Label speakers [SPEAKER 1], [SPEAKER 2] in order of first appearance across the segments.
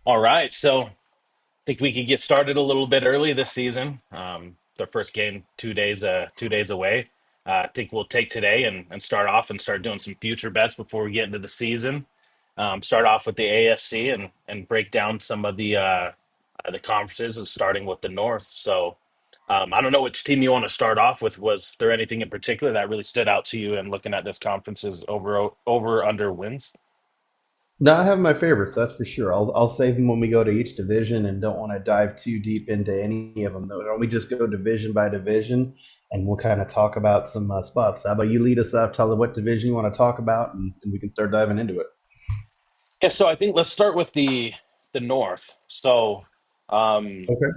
[SPEAKER 1] All right, so I think we could get started a little bit early this season. The first game 2 days away. I think we'll take today and start off and start doing some future bets before we get into the season. Start off with the AFC and break down some of the conferences, and starting with the North. So I don't know which team you want to start off with. Was there anything in particular that really stood out to you in looking at this conference's over under wins?
[SPEAKER 2] No, I have my favorites, that's for sure. I'll save them when we go to each division and don't want to dive too deep into any of them. Though, why don't we just go division by division and we'll kind of talk about some spots. How about you lead us off, tell us what division you want to talk about, and we can start diving into it.
[SPEAKER 1] Yeah, so I think let's start with the North. So, um,
[SPEAKER 2] Okay.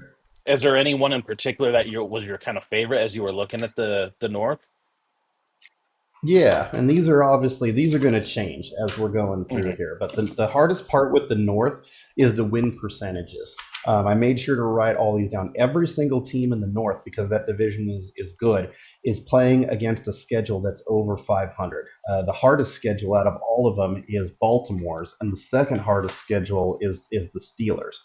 [SPEAKER 1] is there anyone in particular that was your kind of favorite as you were looking at the North?
[SPEAKER 2] Yeah, and these are going to change as we're going through
[SPEAKER 1] Hmm.
[SPEAKER 2] here. But the hardest part with the North is the win percentages. I made sure to write all these down. Every single team in the North, because that division is good, is playing against a schedule that's over 500. The hardest schedule out of all of them is Baltimore's, and the second hardest schedule is the Steelers.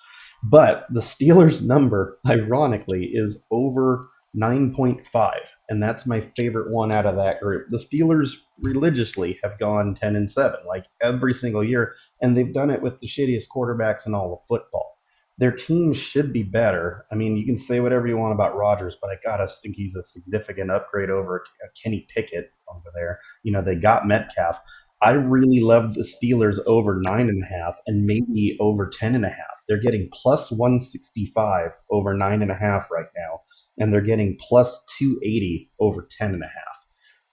[SPEAKER 2] But the Steelers' number, ironically, is over 9.5, and that's my favorite one out of that group. The Steelers religiously have gone 10-7, like every single year, and they've done it with the shittiest quarterbacks in all of football. Their team should be better. I mean, you can say whatever you want about Rodgers, but I gotta think he's a significant upgrade over Kenny Pickett over there. They got Metcalf. I really love the Steelers over 9.5 and maybe over 10.5. They're getting plus 165 over 9.5 right now, and they're getting plus 280 over 10.5.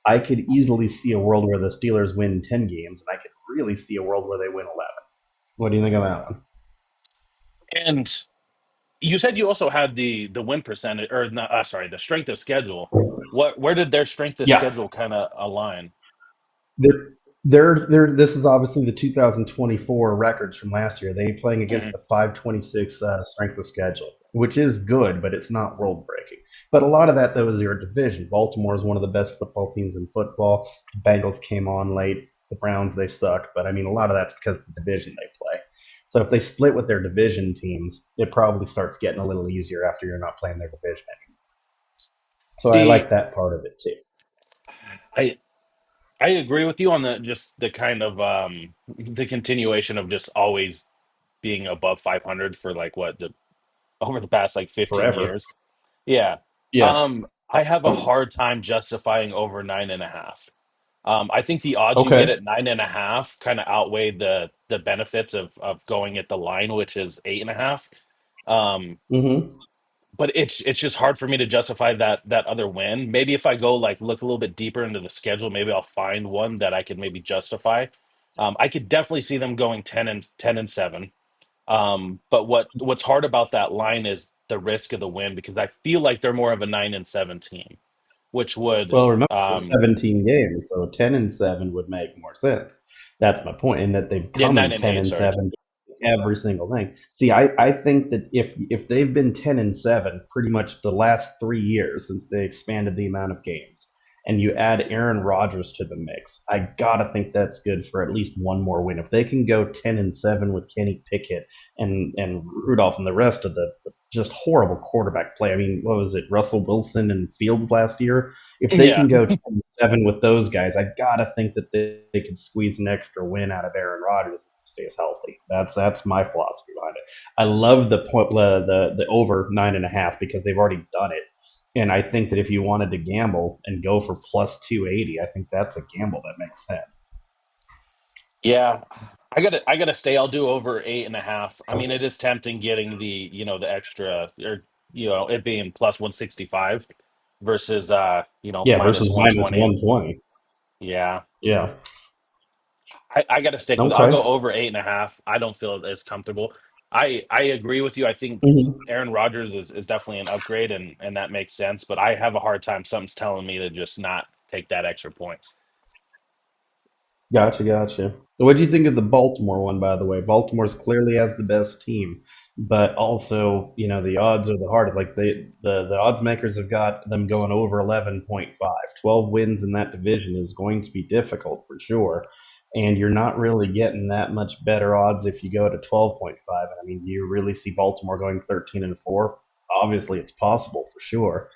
[SPEAKER 2] I could easily see a world where the Steelers win 10 games, and I could really see a world where they win 11. What do you think of that one?
[SPEAKER 1] And you said you also had the win percentage, or not, sorry, the strength of schedule. Where did their strength of
[SPEAKER 2] Yeah,
[SPEAKER 1] schedule kind of align?
[SPEAKER 2] this is obviously the 2024 records from last year. They playing
[SPEAKER 1] Hmm.
[SPEAKER 2] against the 526 strength of schedule, which is good, but it's not world breaking. But a lot of that though is your division. Baltimore is one of the best football teams in football. The Bengals came on late. The Browns, they suck, but I mean a lot of that's because of the division they play. So if they split with their division teams, it probably starts getting a little easier after you're not playing their division anymore. So I
[SPEAKER 1] See,
[SPEAKER 2] like that part of it too.
[SPEAKER 1] I I agree with you on the just the kind of the continuation of just always being above 500 for like what the over the past like 15
[SPEAKER 2] Forever.
[SPEAKER 1] years. Yeah.
[SPEAKER 2] Yeah.
[SPEAKER 1] I have a hard time justifying over 9.5. I think the odds you
[SPEAKER 2] Okay.
[SPEAKER 1] get at 9.5 kind of outweigh the benefits of going at the line, which is 8.5. Um,
[SPEAKER 2] Mm-hmm.
[SPEAKER 1] but it's just hard for me to justify that other win. Maybe if I go like look a little bit deeper into the schedule, maybe I'll find one that I could maybe justify. I could definitely see them going 10-7. But what's hard about that line is the risk of the win because I feel like they're more of a 9-7 team, which would
[SPEAKER 2] Well, remember the
[SPEAKER 1] um
[SPEAKER 2] 17 games, so 10-7 would make more sense. That's my point, in that they've
[SPEAKER 1] yeah,
[SPEAKER 2] come
[SPEAKER 1] nine
[SPEAKER 2] in
[SPEAKER 1] and
[SPEAKER 2] ten
[SPEAKER 1] eight,
[SPEAKER 2] and
[SPEAKER 1] sorry.
[SPEAKER 2] seven every single thing. See, I think that if they've been 10-7 pretty much the last 3 years since they expanded the amount of games, and you add Aaron Rodgers to the mix, I gotta think that's good for at least one more win. If they can go 10-7 with Kenny Pickett and Rudolph and the rest of the just horrible quarterback play. I mean, what was it, Russell Wilson and Fields last year? If they
[SPEAKER 1] Yeah.
[SPEAKER 2] can go 10-7 with those guys, I gotta think that they could squeeze an extra win out of Aaron Rodgers if he stays healthy. That's my philosophy behind it. I love the over 9.5 because they've already done it, and I think that if you wanted to gamble and go for plus 280, I think that's a gamble that makes sense.
[SPEAKER 1] Yeah. I gotta stay. I'll do over 8.5. I mean, it is tempting getting the extra or it being plus 165 versus
[SPEAKER 2] Yeah,
[SPEAKER 1] minus
[SPEAKER 2] versus minus
[SPEAKER 1] 120.
[SPEAKER 2] 120.
[SPEAKER 1] Yeah.
[SPEAKER 2] Yeah.
[SPEAKER 1] I got to stick with it. I'll
[SPEAKER 2] Okay.
[SPEAKER 1] go over 8.5. I don't feel as comfortable. I agree with you. I think
[SPEAKER 2] Hmm.
[SPEAKER 1] Aaron Rodgers is definitely an upgrade, and that makes sense. But I have a hard time. Something's telling me to just not take that extra point.
[SPEAKER 2] Gotcha, gotcha. What do you think of the Baltimore one, by the way? Baltimore's clearly has the best team, but also, the odds are the hardest. Like the odds makers have got them going over 11.5. 12 wins in that division is going to be difficult for sure. and you're not really getting that much better odds if you go to 12.5. I mean, do you really see Baltimore going 13-4? Obviously, it's possible for sure,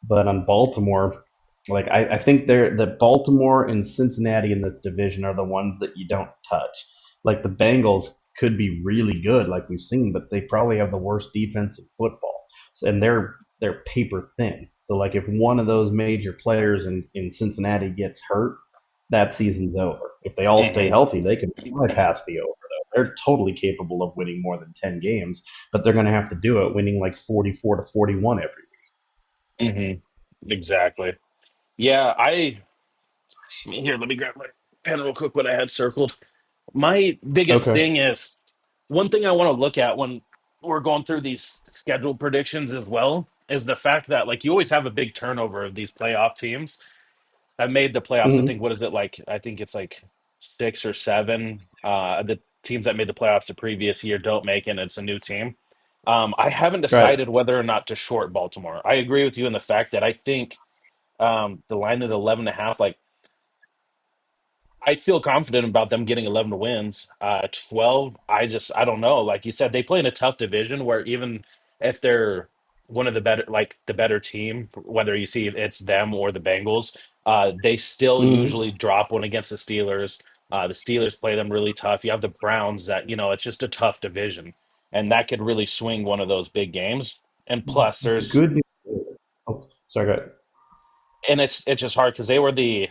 [SPEAKER 2] but on Baltimore, like I think they're that Baltimore and Cincinnati in the division are the ones that you don't touch. Like the Bengals could be really good, like we've seen, but they probably have the worst defense in football, and they're paper thin. So like if one of those major players in Cincinnati gets hurt, that season's over. If they all stay
[SPEAKER 1] Hmm.
[SPEAKER 2] healthy, they can bypass the over. Though they're totally capable of winning more than 10 games, but they're going to have to do it winning like 44-41 every
[SPEAKER 1] Hmm. Exactly. Yeah, here, let me grab my pen real quick what I had circled. My
[SPEAKER 2] week.
[SPEAKER 1] biggest
[SPEAKER 2] Okay.
[SPEAKER 1] thing is one thing I want to look at when we're going through these schedule predictions as well is the fact that like you always have a big turnover of these playoff teams that made the playoffs. I
[SPEAKER 2] Mm-hmm.
[SPEAKER 1] think what is it like? I think it's like six or seven. The teams that made the playoffs the previous year don't make it, and it's a new team. I haven't
[SPEAKER 2] Right.
[SPEAKER 1] decided whether or not to short Baltimore. I agree with you in the fact that I think the line at 11.5, like I feel confident about them getting 11 wins. 12, I don't know. Like you said, they play in a tough division where even if they're one of the better, like the better team, whether you see it's them or the Bengals, they still
[SPEAKER 2] Mm-hmm.
[SPEAKER 1] usually drop one against the Steelers. The Steelers play them really tough. You have the Browns that, it's just a tough division, and that could really swing one of those big games. And plus,
[SPEAKER 2] The
[SPEAKER 1] there's
[SPEAKER 2] good news. Oh, sorry. Go ahead.
[SPEAKER 1] and it's just hard because they were the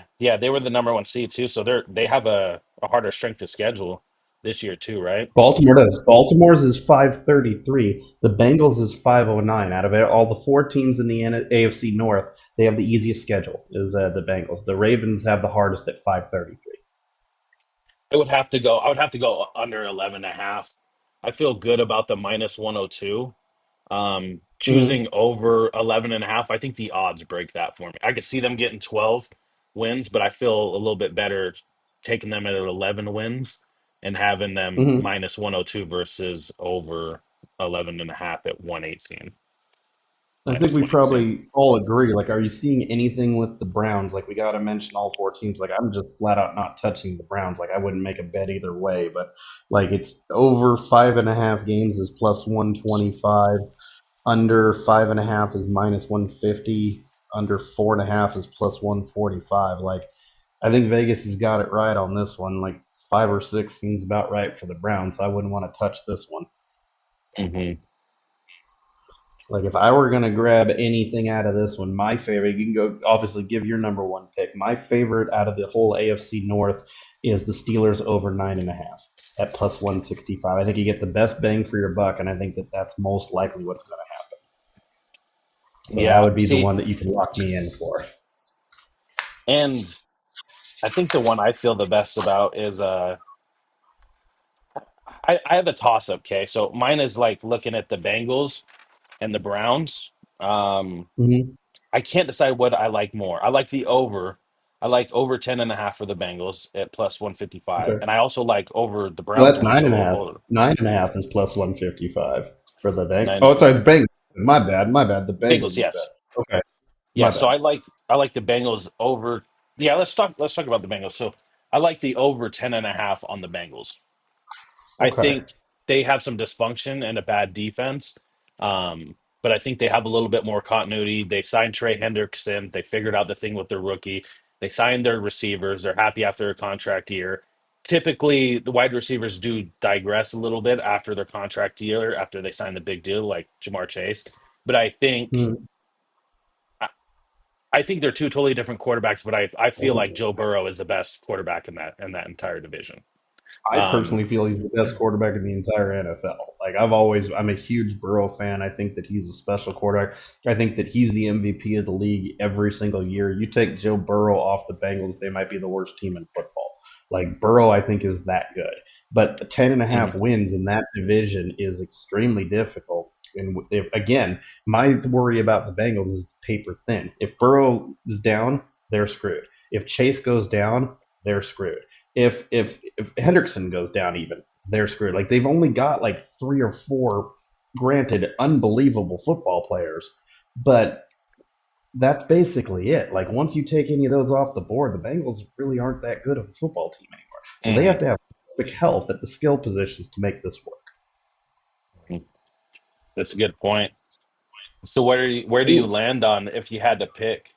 [SPEAKER 1] number one seed too, so they have a harder strength of schedule this year too, right?
[SPEAKER 2] Baltimore does. Baltimore's is 533. The Bengals is 509. Out of it, all the four teams in the AFC North, they have the easiest schedule. Is the Bengals. The Ravens have the hardest at 533.
[SPEAKER 1] I would have to go under 11 and a half. I feel good about the minus 102.
[SPEAKER 2] Mm-hmm.
[SPEAKER 1] Choosing over 11 and a half, I think the odds break that for me. I could see them getting 12 wins, but I feel a little bit better taking them at 11 wins and having them
[SPEAKER 2] Mm-hmm.
[SPEAKER 1] minus 102 versus over 11 and a half at 118,
[SPEAKER 2] I think
[SPEAKER 1] minus
[SPEAKER 2] we
[SPEAKER 1] 118.
[SPEAKER 2] probably all agree. Like, are you seeing anything with the Browns? Like, we got to mention all four teams. Like, I'm just flat out not touching the Browns. Like, I wouldn't make a bet either way. But like, it's over 5.5 games is plus 125. Under 5.5 is minus 150. Under 4.5 is plus 145. Like, I think Vegas has got it right on this one. Like, five or six seems about right for the Browns. So I wouldn't want to touch this one.
[SPEAKER 1] Hmm.
[SPEAKER 2] Like if I were gonna grab anything out of this one, my favorite, you can go obviously give your number one pick. My favorite out of the whole AFC North is the Steelers over 9.5 at plus 165. I think you get the best bang for your buck, and I think that that's most likely what's going to happen. So that
[SPEAKER 1] Yeah,
[SPEAKER 2] would be the
[SPEAKER 1] see,
[SPEAKER 2] one that you can lock me in for.
[SPEAKER 1] and I think the one I feel the best about is I have a toss up, okay? So mine is like looking at the Bengals and the Browns. Um
[SPEAKER 2] Mm-hmm.
[SPEAKER 1] I can't decide what I like more. I like the over. I like over 10 and a half for the Bengals at plus 155.
[SPEAKER 2] Okay.
[SPEAKER 1] And I also like over the
[SPEAKER 2] Well,
[SPEAKER 1] Browns
[SPEAKER 2] that's
[SPEAKER 1] one.
[SPEAKER 2] nine
[SPEAKER 1] So
[SPEAKER 2] and a half.
[SPEAKER 1] hold
[SPEAKER 2] 9.5 is plus 155 for the bank.
[SPEAKER 1] nine
[SPEAKER 2] Oh, sorry, the Bengals. My bad. My bad. The
[SPEAKER 1] Bengals,
[SPEAKER 2] Bengals, you said.
[SPEAKER 1] yes.
[SPEAKER 2] Okay.
[SPEAKER 1] Yeah,
[SPEAKER 2] My
[SPEAKER 1] so
[SPEAKER 2] bad.
[SPEAKER 1] I like the Bengals over. Yeah, let's talk about the Bengals. So I like the over 10 and a half on the Bengals. I
[SPEAKER 2] Okay.
[SPEAKER 1] think they have some dysfunction and a bad defense. But I think they have a little bit more continuity. They signed Trey Hendrickson. They figured out the thing with their rookie. They signed their receivers. They're happy after a contract year. Typically, the wide receivers do digress a little bit after their contract year, after they sign the big deal, like Jamar Chase. But
[SPEAKER 2] Mm.
[SPEAKER 1] I I think they're two totally different quarterbacks. But I feel like
[SPEAKER 2] Oh.
[SPEAKER 1] Joe Burrow is the best quarterback in that entire division.
[SPEAKER 2] I
[SPEAKER 1] Um,
[SPEAKER 2] personally feel he's the best quarterback in the entire NFL. Like I'm a huge Burrow fan. I think that he's a special quarterback. I think that he's the MVP of the league every single year. You take Joe Burrow off the Bengals, they might be the worst team in football. Like Burrow, I think is that good. But 10.5
[SPEAKER 1] mhm,
[SPEAKER 2] wins in that division is extremely difficult. And if, again, my worry about the Bengals is paper thin. If Burrow is down, they're screwed. If Chase goes down, they're screwed. If Hendrickson goes down, even they're screwed. Like they've only got like three or four, granted, unbelievable football players, but that's basically it. Like once you take any of those off the board, the Bengals really aren't that good of a football team anymore. So they have
[SPEAKER 1] Hmm.
[SPEAKER 2] to have perfect health at the skill positions to make this work.
[SPEAKER 1] That's a good point. So where do you land on if you had to pick?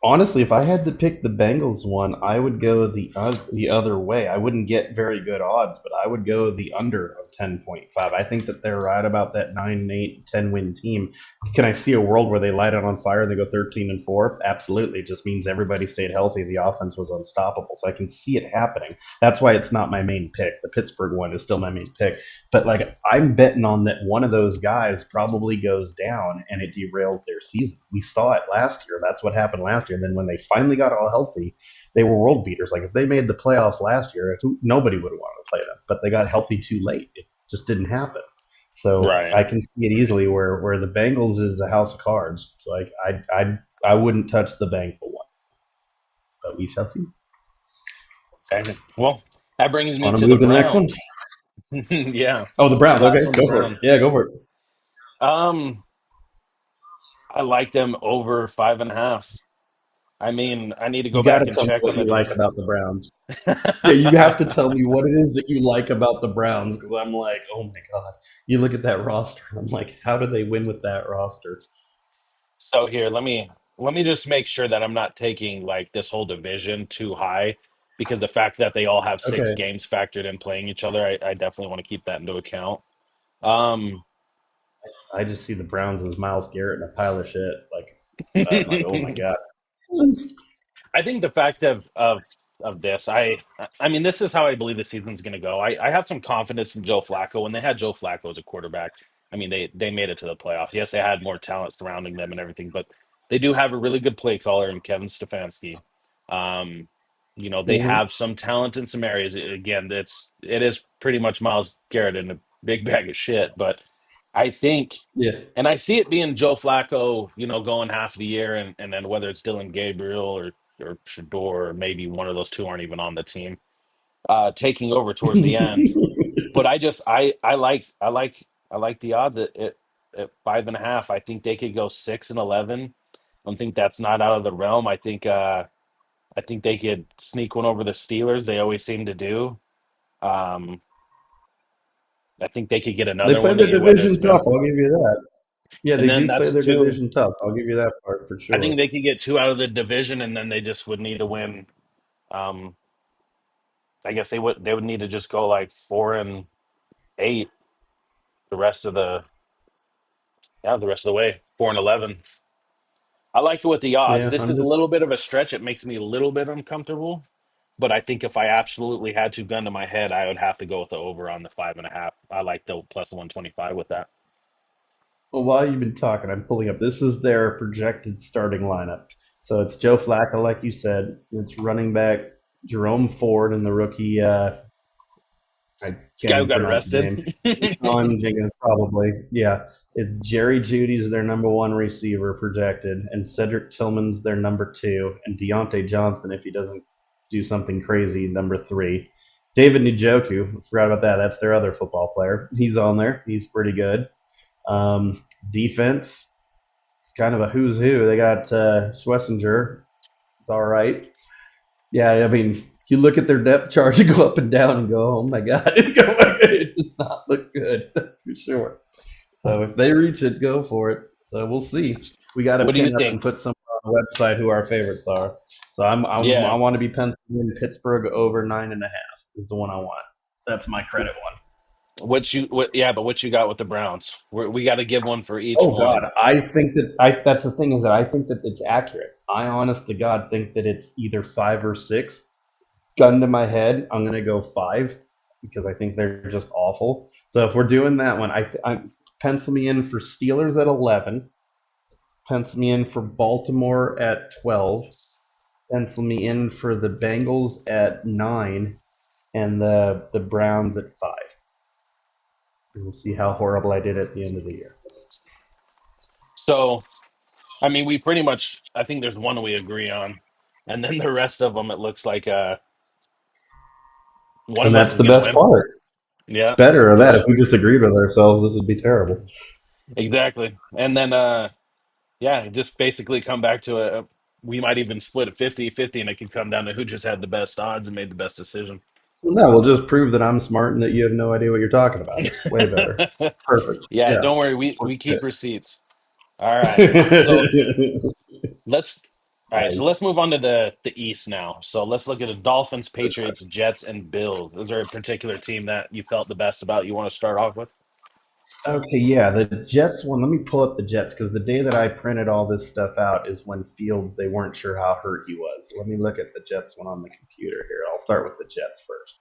[SPEAKER 2] Honestly, if I had to pick the Bengals one, I would go the other way. I wouldn't get very good odds, but I would go the under of 10.5. I think that they're right about that 9-8, 10 win team. Can I see a world where they light it on fire and they go 13-4? Absolutely. It just means everybody stayed healthy. The offense was unstoppable. So I can see it happening. That's why it's not my main pick. The Pittsburgh one is still my main pick. But like I'm betting on that one of those guys probably goes down and it derails their season. We saw it last year. That's what happened last year. And then when they finally got all healthy, they were world beaters. Like if they made the playoffs last year, nobody would have wanted to play them. But they got healthy too late. It just didn't happen. So
[SPEAKER 1] Right.
[SPEAKER 2] I can see it easily where the Bengals is a house of cards. So like I wouldn't touch the bank for one, but we shall see.
[SPEAKER 1] Okay. Well, that brings me
[SPEAKER 2] Want to
[SPEAKER 1] to the
[SPEAKER 2] move to the next one?
[SPEAKER 1] Browns. Yeah.
[SPEAKER 2] Oh, the Browns.
[SPEAKER 1] Last
[SPEAKER 2] Okay,
[SPEAKER 1] one, the
[SPEAKER 2] go for it.
[SPEAKER 1] Browns.
[SPEAKER 2] Yeah, go for it.
[SPEAKER 1] Um, I like them over 5.5. I mean, I need to go
[SPEAKER 2] You got
[SPEAKER 1] back
[SPEAKER 2] to
[SPEAKER 1] and
[SPEAKER 2] tell me
[SPEAKER 1] check
[SPEAKER 2] what
[SPEAKER 1] on the
[SPEAKER 2] you like
[SPEAKER 1] division.
[SPEAKER 2] about the Browns. Yeah, you have to tell me what it is that you like about the Browns because I'm like, oh my god. You look at that roster, I'm like, how do they win with that roster?
[SPEAKER 1] So here, let me just make sure that I'm not taking like this whole division too high because the fact that they all have six
[SPEAKER 2] Okay,
[SPEAKER 1] games factored in playing each other, I definitely want to keep that into account. Um,
[SPEAKER 2] I just see the Browns as Miles Garrett and a pile of shit. Like, I'm like, oh my god.
[SPEAKER 1] I think the fact of this, I mean, this is how I believe the season's going to go. I have some confidence in Joe Flacco. When they had Joe Flacco as a quarterback, I mean, they made it to the playoffs. Yes, they had more talent surrounding them and everything, but they do have a really good play caller in Kevin Stefanski. Um, they
[SPEAKER 2] Hmm.
[SPEAKER 1] have some talent in some areas. Again, it is pretty much Miles Garrett in a big bag of shit, but I think.
[SPEAKER 2] Yeah.
[SPEAKER 1] And I see it being Joe Flacco, going half the year, and then whether it's Dylan Gabriel or Shador, or maybe one of those two aren't even on the team, taking over towards the end. But I like the odds at 5.5. I think they could go 6-11. I don't think that's not out of the realm. I think they could sneak one over the Steelers. They always seem to do. Um, I think they could get
[SPEAKER 2] They
[SPEAKER 1] another
[SPEAKER 2] play
[SPEAKER 1] one to
[SPEAKER 2] their
[SPEAKER 1] get whether it's
[SPEAKER 2] division tough,
[SPEAKER 1] been.
[SPEAKER 2] I'll give you that. Yeah,
[SPEAKER 1] And
[SPEAKER 2] they
[SPEAKER 1] then
[SPEAKER 2] do play
[SPEAKER 1] that's
[SPEAKER 2] their
[SPEAKER 1] two.
[SPEAKER 2] division tough. I'll give you that part for
[SPEAKER 1] I think
[SPEAKER 2] sure.
[SPEAKER 1] they could get two out of the division, and then they just would need to win. Um, I guess they would need to just go like 4-8 the rest of the way, 4-11. I like it with the odds.
[SPEAKER 2] Yeah,
[SPEAKER 1] This
[SPEAKER 2] I'm
[SPEAKER 1] is a
[SPEAKER 2] just
[SPEAKER 1] little bit of a stretch. It makes me a little bit uncomfortable, but I think if I absolutely had to gun to my head, I would have to go with the over on the 5.5. I like the plus 125 with that.
[SPEAKER 2] well, while you've been talking, I'm pulling up. This is their projected starting lineup. So it's Joe Flacco, like you said. It's running back Jerome Ford and the rookie. I can't
[SPEAKER 1] Guy who
[SPEAKER 2] even
[SPEAKER 1] got
[SPEAKER 2] pronounce his
[SPEAKER 1] arrested.
[SPEAKER 2] name. Sean Jenkins, probably. Yeah, it's Jerry Judy's their number one receiver projected, and Cedric Tillman's their number two, and Deontay Johnson, if he doesn't do something crazy, number three. David Njoku, forgot about that. That's their other football player. He's on there. He's pretty good. Defense, it's kind of a who's who. They got Schlesinger. It's all right. Yeah, I mean, you look at their depth chart and go up and down and go, oh my god, it does not look good, that's for sure. So if they reach it, go for it. So we'll see. We got to
[SPEAKER 1] What do you
[SPEAKER 2] pin up
[SPEAKER 1] think?
[SPEAKER 2] and put some on the website who our favorites are. So I
[SPEAKER 1] Yeah.
[SPEAKER 2] want to be penciling in Pittsburgh over 9.5 is the one I want. That's my credit one.
[SPEAKER 1] Yeah, but what you got with the Browns? We got to give one for each
[SPEAKER 2] Oh God,
[SPEAKER 1] one.
[SPEAKER 2] I think that I. That's the thing is that I think that it's accurate. I honest to God think that it's either 5 or 6. Gun to my head, I'm gonna go 5 because I think they're just awful. So if we're doing that one, I pencil me in for Steelers at 11. Pencil me in for Baltimore at 12. Pencil me in for the Bengals at 9, and the Browns at 5. And we'll see how horrible I did at the end of the year.
[SPEAKER 1] So, I mean, we pretty much, I think there's one we agree on. And then the rest of them, it looks like one
[SPEAKER 2] And
[SPEAKER 1] of us
[SPEAKER 2] that's
[SPEAKER 1] is
[SPEAKER 2] the
[SPEAKER 1] going to
[SPEAKER 2] best
[SPEAKER 1] win.
[SPEAKER 2] part. It's
[SPEAKER 1] Yeah,
[SPEAKER 2] better of that. If
[SPEAKER 1] just
[SPEAKER 2] we disagreed with ourselves, this would be terrible.
[SPEAKER 1] exactly. And then, yeah, just basically come back to we might even split it 50-50, and it could come down to who just had the best odds and made the best decision.
[SPEAKER 2] No, we'll just prove that I'm smart and that you have no idea what you're talking about. It's way better. Perfect.
[SPEAKER 1] Yeah,
[SPEAKER 2] Yeah.
[SPEAKER 1] don't worry,
[SPEAKER 2] That's what
[SPEAKER 1] we keep
[SPEAKER 2] it
[SPEAKER 1] receipts. All right. So
[SPEAKER 2] is.
[SPEAKER 1] let's all right,
[SPEAKER 2] Nice.
[SPEAKER 1] so let's move on to the East now. So let's look at the Dolphins, Patriots, Jets, and Bills. Is there a particular team that you felt the best about you want to start off with?
[SPEAKER 2] Okay, yeah, the Jets one. Let me pull up the Jets because the day that I printed all this stuff out is when Fields, they weren't sure how hurt he was. Let me look at the Jets one on the computer here. I'll start with the Jets first.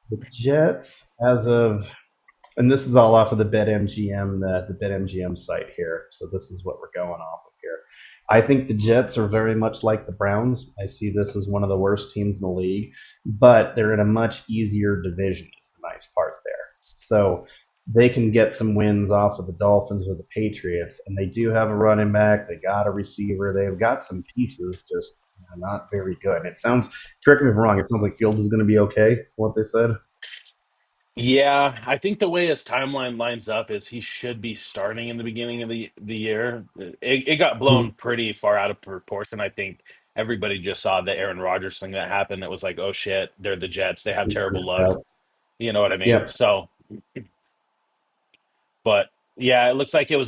[SPEAKER 2] The Jets, as of, and this is all off of the BetMGM, the BetMGM site here. So this is what we're going off of here. I think the Jets are very much like the Browns. I see this as one of the worst teams in the league, but they're in a much easier division. Is the nice part there. So they can get some wins off of the Dolphins or the Patriots, and they do have a running back. They got a receiver. They've got some pieces, just not very good. It sounds. Correct me if I'm wrong. It sounds like Fields is going to be okay. What they said.
[SPEAKER 1] Yeah, I think the way his timeline lines up is he should be starting in the beginning of the year. It got blown pretty far out of proportion. I think everybody just saw the Aaron Rodgers thing that happened. It was like, oh shit, they're the Jets. They have terrible luck. You know what I mean?
[SPEAKER 2] Yep.
[SPEAKER 1] So, but yeah, it looks like it was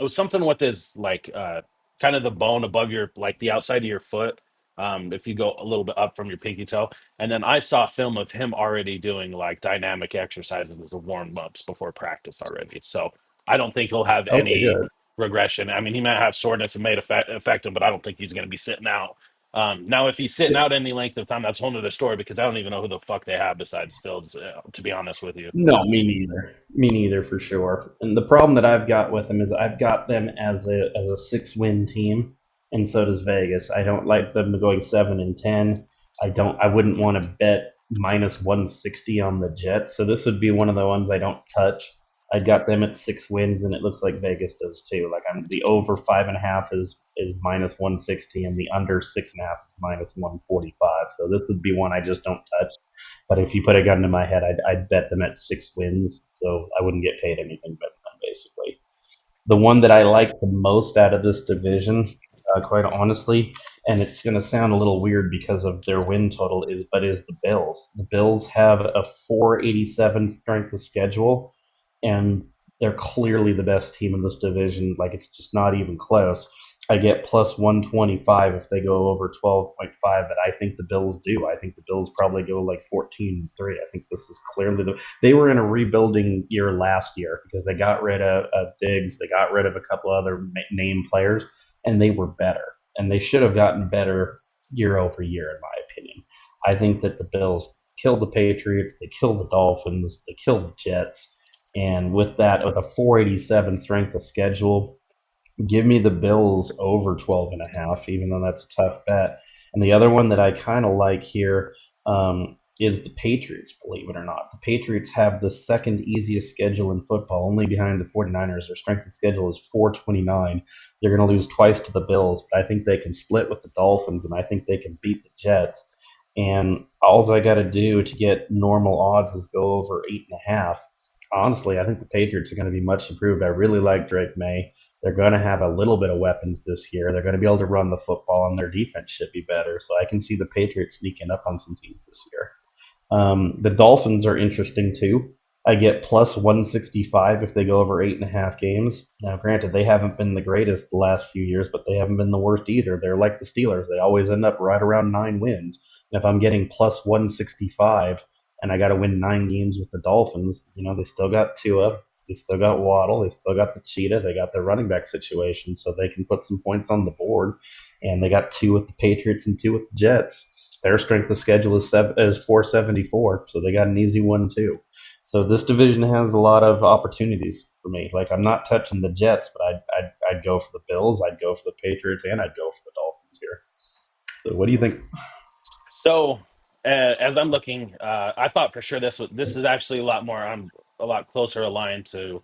[SPEAKER 1] something with his like kind of the bone above your like the outside of your foot. If you go a little bit up from your pinky toe. And then I saw film of him already doing like dynamic exercises as a warm ups before practice already. So I don't think he'll have
[SPEAKER 2] Okay,
[SPEAKER 1] any
[SPEAKER 2] good.
[SPEAKER 1] regression. I mean, he might have soreness and may affect him, but I don't think he's going to be sitting out. Now, if he's sitting out any length of time, that's a whole nother story because I don't even know who the fuck they have besides Fields, to be honest with you.
[SPEAKER 2] No, me neither. Me neither for sure. And the problem that I've got with them is I've got them as a 6 win team, and so does Vegas. I don't like them going 7-10. I wouldn't want to bet -160 on the Jets. So this would be one of the ones I don't touch. I got them at 6 wins, and it looks like Vegas does too. Like I'm the over 5.5 is -160, and the under 6.5 is -145. So this would be one I just don't touch. But if you put a gun to my head, I'd bet them at 6 wins, so I wouldn't get paid anything betting them, basically. The one that I like the most out of this division, quite honestly, and it's going to sound a little weird because of their win total, is the Bills. The Bills have a 487 strength of schedule, and they're clearly the best team in this division. Like it's just not even close. I get +125 if they go over 12.5, but I think the Bills do. I think the Bills probably go like 14-3. I think this is clearly they were in a rebuilding year last year because they got rid of Diggs, they got rid of a couple other name players, and they were better. And they should have gotten better year over year, in my opinion. I think that the Bills killed the Patriots, they killed the Dolphins, they killed the Jets, and with that, with a 487 strength of schedule, give me the Bills over 12 and a half, even though that's a tough bet. And the other one that I kind of like here is the Patriots, believe it or not. The Patriots have the second easiest schedule in football, only behind the 49ers. Their strength of schedule is 429. They're going to lose twice to the Bills, but I think they can split with the Dolphins, and I think they can beat the Jets. And all I got to do to get normal odds is go over 8.5. Honestly, I think the Patriots are going to be much improved. I really like Drake May. They're going to have a little bit of weapons this year. They're going to be able to run the football, and their defense should be better. So I can see the Patriots sneaking up on some teams this year. The Dolphins are interesting too. I get +165 if they go over 8.5 games. Now, granted, they haven't been the greatest the last few years, but they haven't been the worst either. They're like the Steelers; they always end up right around 9 wins. And if I'm getting +165 and I got to win 9 games with the Dolphins, they still got Tua, they still got Waddle, they still got the Cheetah, they got their running back situation, so they can put some points on the board. And they got two with the Patriots and two with the Jets. Their strength of schedule is 474, so they got an easy one too. So this division has a lot of opportunities for me. Like I'm not touching the Jets, but I'd go for the Bills, I'd go for the Patriots, and I'd go for the Dolphins here. So what do you think?
[SPEAKER 1] So, as I'm looking, I thought for sure this is actually a lot more. I'm a lot closer aligned to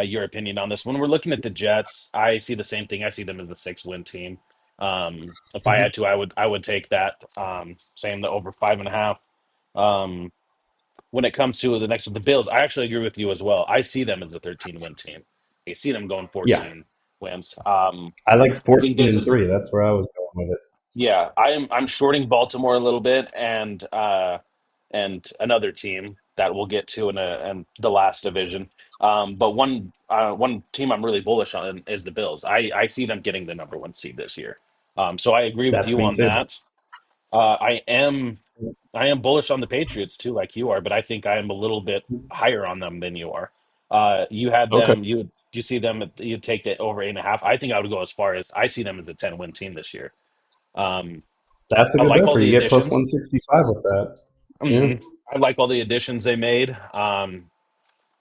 [SPEAKER 1] your opinion on this. When we're looking at the Jets, I see the same thing. I see them as a 6 win team. If I
[SPEAKER 2] Mm-hmm.
[SPEAKER 1] had to, I would take that. Same the over 5.5. Um, when it comes to the next with the Bills, I actually agree with you as well. I see them as a 13 win team. I see them going
[SPEAKER 2] Yeah,
[SPEAKER 1] 14 wins.
[SPEAKER 2] I like
[SPEAKER 1] I think
[SPEAKER 2] 14
[SPEAKER 1] this
[SPEAKER 2] and
[SPEAKER 1] is
[SPEAKER 2] three. That's where I was going with it.
[SPEAKER 1] Yeah, I'm shorting Baltimore a little bit and another team that we'll get to in the last division. But one team I'm really bullish on is the Bills. I see them getting the number one seed this year. So I agree with
[SPEAKER 2] That's
[SPEAKER 1] you
[SPEAKER 2] me
[SPEAKER 1] on
[SPEAKER 2] too.
[SPEAKER 1] that. I am bullish on the Patriots too, like you are, but I think I am a little bit higher on them than you are. You had
[SPEAKER 2] Okay,
[SPEAKER 1] them. You see them. You take it over 8.5. I think I would go as far as I see them as a 10-win team this year. Um,
[SPEAKER 2] that's a
[SPEAKER 1] I
[SPEAKER 2] good
[SPEAKER 1] like
[SPEAKER 2] bet
[SPEAKER 1] all
[SPEAKER 2] for you.
[SPEAKER 1] the
[SPEAKER 2] Get plus
[SPEAKER 1] additions.
[SPEAKER 2] 165 with that. Yeah.
[SPEAKER 1] Mhm. I like all the additions they made. I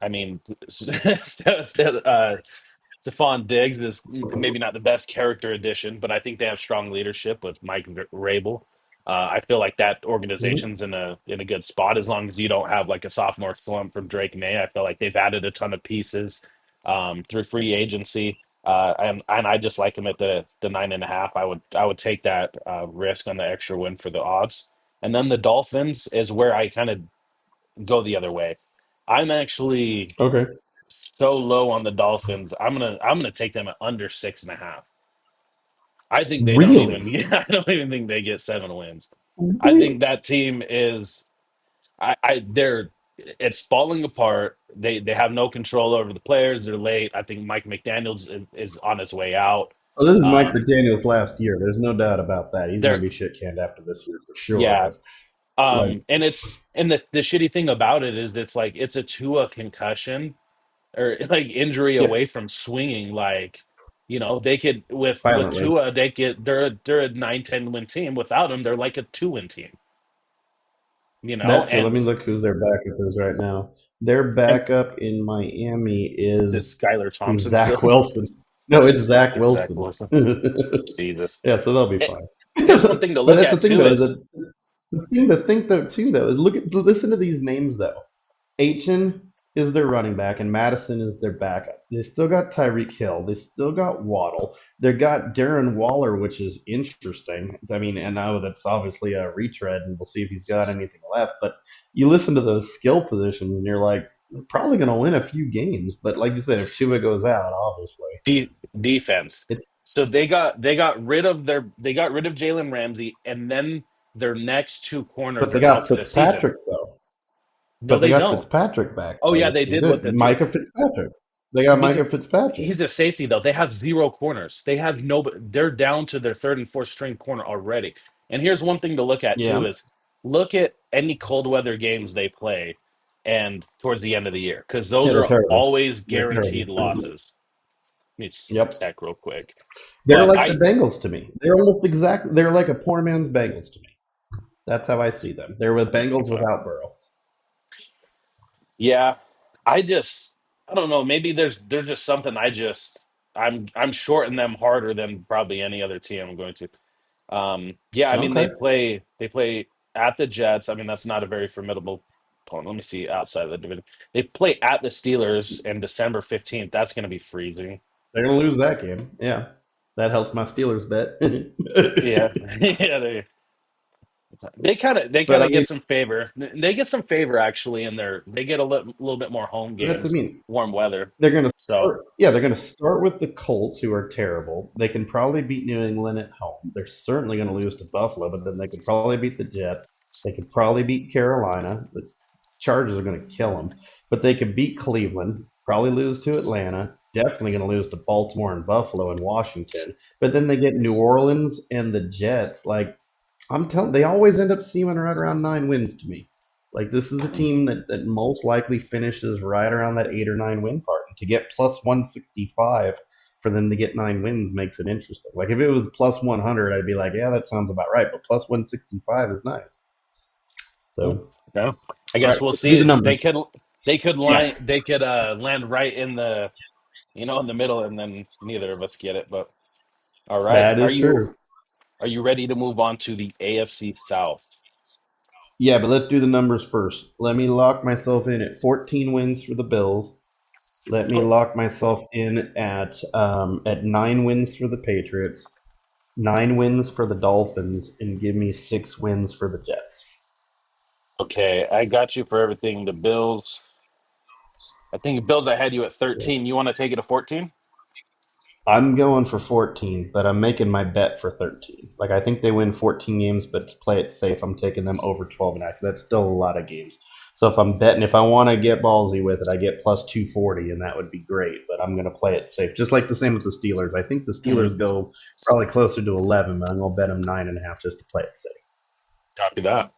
[SPEAKER 1] mean, Stephon Diggs is maybe not the best character addition, but I think they have strong leadership with Mike Rabel. I feel like that
[SPEAKER 2] Mhm.
[SPEAKER 1] organization's in a good spot as long as you don't have like a sophomore slump from Drake May. I feel like they've added a ton of pieces through free agency, and I just like them at the 9.5. I would take that risk on the extra win for the odds. And then the Dolphins is where I kind of go the other way. I'm actually
[SPEAKER 2] Okay.
[SPEAKER 1] so low on the Dolphins. I'm gonna take them at under 6.5. I think they don't even.
[SPEAKER 2] Really?
[SPEAKER 1] Yeah, I don't even think they get 7 wins. I think
[SPEAKER 2] Really?
[SPEAKER 1] that team is. They're. It's falling apart. They have no control over the players. They're late. I think Mike McDaniel's is on his way out.
[SPEAKER 2] Well, this is Mike
[SPEAKER 1] Um,
[SPEAKER 2] McDaniel's last year. There's no doubt about that. He's going
[SPEAKER 1] they're
[SPEAKER 2] to be shit canned after this year for sure.
[SPEAKER 1] yeah.
[SPEAKER 2] But like,
[SPEAKER 1] And the shitty thing about it is it's like it's a Tua concussion or like injury
[SPEAKER 2] yeah,
[SPEAKER 1] away from swinging. Like, they could with
[SPEAKER 2] violently.
[SPEAKER 1] Tua, they're a 9-10 win team. Without him, they're like a 2-win team.
[SPEAKER 2] That's true. Let
[SPEAKER 1] And
[SPEAKER 2] me look who's their backup is right now. Their
[SPEAKER 1] and
[SPEAKER 2] backup in Miami
[SPEAKER 1] is this Skylar
[SPEAKER 2] is
[SPEAKER 1] Thompson
[SPEAKER 2] Zach
[SPEAKER 1] still?
[SPEAKER 2] Wilson. No, it's Zach
[SPEAKER 1] It's Zach
[SPEAKER 2] Wilson.
[SPEAKER 1] Wilson. Jesus.
[SPEAKER 2] Yeah, so they'll be
[SPEAKER 1] It,
[SPEAKER 2] fine.
[SPEAKER 1] here's one thing to
[SPEAKER 2] But
[SPEAKER 1] look
[SPEAKER 2] that's the
[SPEAKER 1] at
[SPEAKER 2] thing,
[SPEAKER 1] too
[SPEAKER 2] though.
[SPEAKER 1] is
[SPEAKER 2] The thing to think though too though is listen to these names though. Aiton is their running back and Madison is their backup. They still got Tyreek Hill. They still got Waddle. They got Darren Waller, which is interesting. I mean, and now that's obviously a retread, and we'll see if he's got anything left. But you listen to those skill positions, and you're like, they're probably going to win a few games. But like you said, if Tua goes out, obviously,
[SPEAKER 1] defense.
[SPEAKER 2] it's.
[SPEAKER 1] So they got rid of Jalen Ramsey, and then their next two
[SPEAKER 2] But
[SPEAKER 1] corners
[SPEAKER 2] they
[SPEAKER 1] are out
[SPEAKER 2] got
[SPEAKER 1] for the season.
[SPEAKER 2] Fitzpatrick though.
[SPEAKER 1] No,
[SPEAKER 2] But they
[SPEAKER 1] they
[SPEAKER 2] got
[SPEAKER 1] don't.
[SPEAKER 2] Fitzpatrick back
[SPEAKER 1] Oh yeah,
[SPEAKER 2] though.
[SPEAKER 1] they
[SPEAKER 2] They
[SPEAKER 1] did with
[SPEAKER 2] did.
[SPEAKER 1] the two.
[SPEAKER 2] Micah Fitzpatrick. They got
[SPEAKER 1] Because
[SPEAKER 2] Micah Fitzpatrick.
[SPEAKER 1] he's a safety though. They have zero corners. They have no. They're down to their third and fourth string corner already. And here's one thing to look at too
[SPEAKER 2] Yeah.
[SPEAKER 1] is look at any cold weather games they play, and towards the end of the year because
[SPEAKER 2] Yeah,
[SPEAKER 1] those
[SPEAKER 2] they're
[SPEAKER 1] are
[SPEAKER 2] terrible.
[SPEAKER 1] always
[SPEAKER 2] They're terrible.
[SPEAKER 1] guaranteed losses. Let me
[SPEAKER 2] Yep.
[SPEAKER 1] check real quick.
[SPEAKER 2] They're
[SPEAKER 1] But
[SPEAKER 2] like the Bengals to me. They're almost exact. They're like a poor man's Bengals to me. That's how I see them. They're with Bengals
[SPEAKER 1] okay,
[SPEAKER 2] without Burrow.
[SPEAKER 1] yeah, I don't know. Maybe there's just something I'm shorting them harder than probably any other team I'm going to. Yeah, I mean
[SPEAKER 2] Okay.
[SPEAKER 1] they play at the Jets. I mean that's not a very formidable opponent. Let me see outside of the division. They play at the Steelers in December 15th. That's going to be freezing.
[SPEAKER 2] They're gonna lose that game. Yeah. That helps my Steelers bet.
[SPEAKER 1] Yeah, yeah. They
[SPEAKER 2] But
[SPEAKER 1] kind
[SPEAKER 2] I
[SPEAKER 1] of get
[SPEAKER 2] mean,
[SPEAKER 1] some favor. They get some favor actually in their. They get a little bit more home
[SPEAKER 2] that's I
[SPEAKER 1] games,
[SPEAKER 2] mean,
[SPEAKER 1] warm weather.
[SPEAKER 2] they're going to
[SPEAKER 1] So
[SPEAKER 2] start. Yeah, they're going to start with the Colts, who are terrible. They can probably beat New England at home. They're certainly going to lose to Buffalo, but then they could probably beat the Jets. They could probably beat Carolina. The Chargers are going to kill them, but they could beat Cleveland. Probably lose to Atlanta. Definitely going to lose to Baltimore and Buffalo and Washington. But then they get New Orleans and the Jets. Like I'm telling, they always end up seeming right around 9 wins to me. Like this is a team that most likely finishes right around that 8 or 9 win part. And to get plus 165 for them to get 9 wins makes it interesting. Like if it was plus 100, I'd be like, yeah, that sounds about right. But plus 165 is nice. So
[SPEAKER 1] yeah, I
[SPEAKER 2] all
[SPEAKER 1] guess
[SPEAKER 2] right,
[SPEAKER 1] we'll
[SPEAKER 2] let's do the
[SPEAKER 1] see.
[SPEAKER 2] numbers.
[SPEAKER 1] Line
[SPEAKER 2] Yeah,
[SPEAKER 1] they could land right in the in the middle, and then neither of us get it. But all right,
[SPEAKER 2] that is true.
[SPEAKER 1] are you ready to move on to the AFC South?
[SPEAKER 2] Yeah, but let's do the numbers first. Let me lock myself in at 14 wins for the Bills. Let me
[SPEAKER 1] Oh,
[SPEAKER 2] lock myself in at 9 wins for the Patriots, 9 wins for the Dolphins, and give me 6 wins for the Jets.
[SPEAKER 1] okay, I got you for everything. The Bills. I think the Bills. I had you at
[SPEAKER 2] Yeah.
[SPEAKER 1] 13. You want to take it to 14?
[SPEAKER 2] I'm going for 14, but I'm making my bet for 13. Like I think they win 14 games, but to play it safe, I'm taking them over 12 and a half. That's still a lot of games. So if I'm betting, if I want to get ballsy with it, I get plus 240, and that would be great. But I'm going to play it safe, just like the same with the Steelers. I think the
[SPEAKER 1] Hmm.
[SPEAKER 2] Steelers go probably closer to 11, but I'm going to bet them 9.5 just to play it safe.
[SPEAKER 1] Copy that.